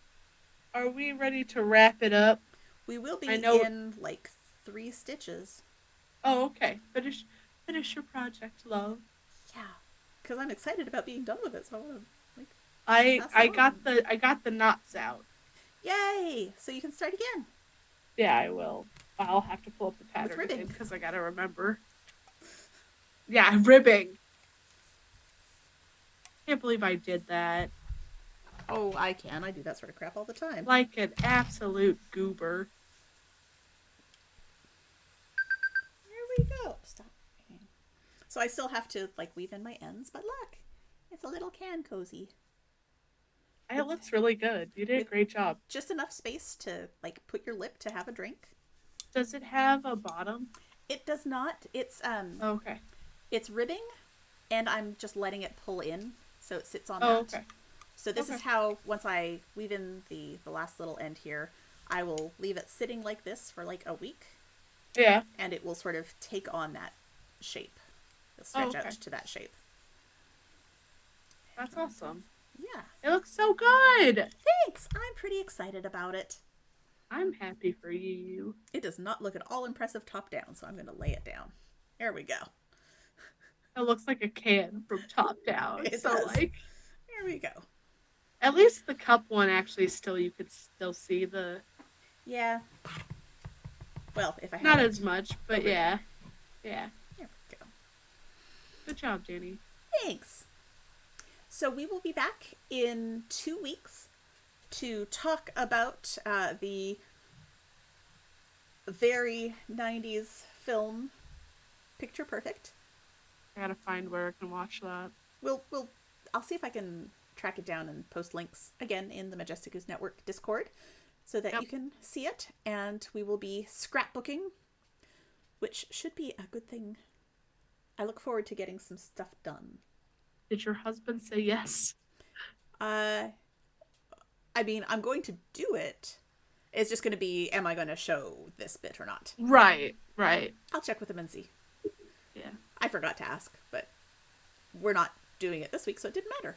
are we ready to wrap it up? We will be I know. in like 3 stitches. Oh, okay. Finish your project, love. Yeah, because I'm excited about being done with it. So I want to like I pass it I on. got the knots out. Yay! So you can start again. Yeah, I will. I'll have to pull up the with pattern again ribbing. because I gotta remember. Yeah, ribbing. Can't believe I did that. Oh, I can. I do that sort of crap all the time. Like an absolute goober. Here we go. Stop. So I still have to like weave in my ends, but look, it's a little can cozy It with looks really good. You did a with great job. just enough space to like put your lip to have a drink. Does it have a bottom? It does not. Okay. It's ribbing, and I'm just letting it pull in, so it sits on Oh, that. okay. So this Okay. is how once I weave in the last little end here, I will leave it sitting like this for like a week, Yeah. and it will sort of take on that shape. It'll Oh, stretch out okay. to that shape. That's awesome. Yeah. It looks so good. Thanks. I'm pretty excited about it. I'm happy for you. It does not look at all impressive top down, so I'm going to lay it down. There we go. It looks like a can from top down. It So does. like There we go. at least the cup one actually still you could still see the Yeah. Well, if I not hadn't. as much, Oh, but ribbing. yeah. Yeah. There we go. Good job, Danny. Thanks. So we will be back in 2 weeks to talk about the very 90s film Picture Perfect. I gotta find where I can watch that. We'll I'll see if I can track it down and post links again in the Majestic Goose Network Discord so that Yep. you can see it. And we will be scrapbooking, which should be a good thing. I look forward to getting some stuff done. Did your husband say yes? Uh, I mean, I'm going to do it. It's just going to be, am I going to show this bit or not? Right, right. I'll check with him and see. Yeah. I forgot to ask, but we're not doing it this week, so it didn't matter.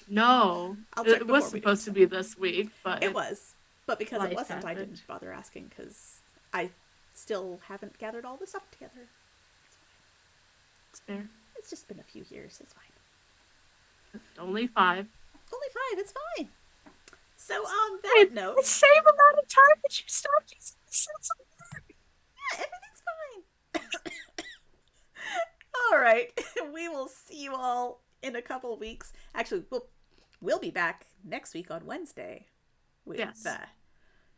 No. I'll check It was before we do supposed to be this week, but it. Was, but because it life wasn't, I happened. didn't bother asking because I still haven't gathered all the stuff together. It's fair. It's just been a few years. It's fine. Only 5. Only 5. It's fine. So on Hey, that note, the same amount of time that you stopped using the sense of word. yeah, everything's fine. All right, we will see you all in a couple weeks. Actually, we'll be back next week on Wednesday with Yes. crits and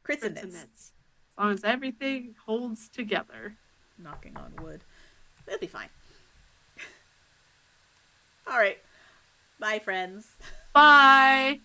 Grits and knits. nits. As long as everything holds together. Knocking on wood. It'll be fine. All right. Bye, friends. Bye.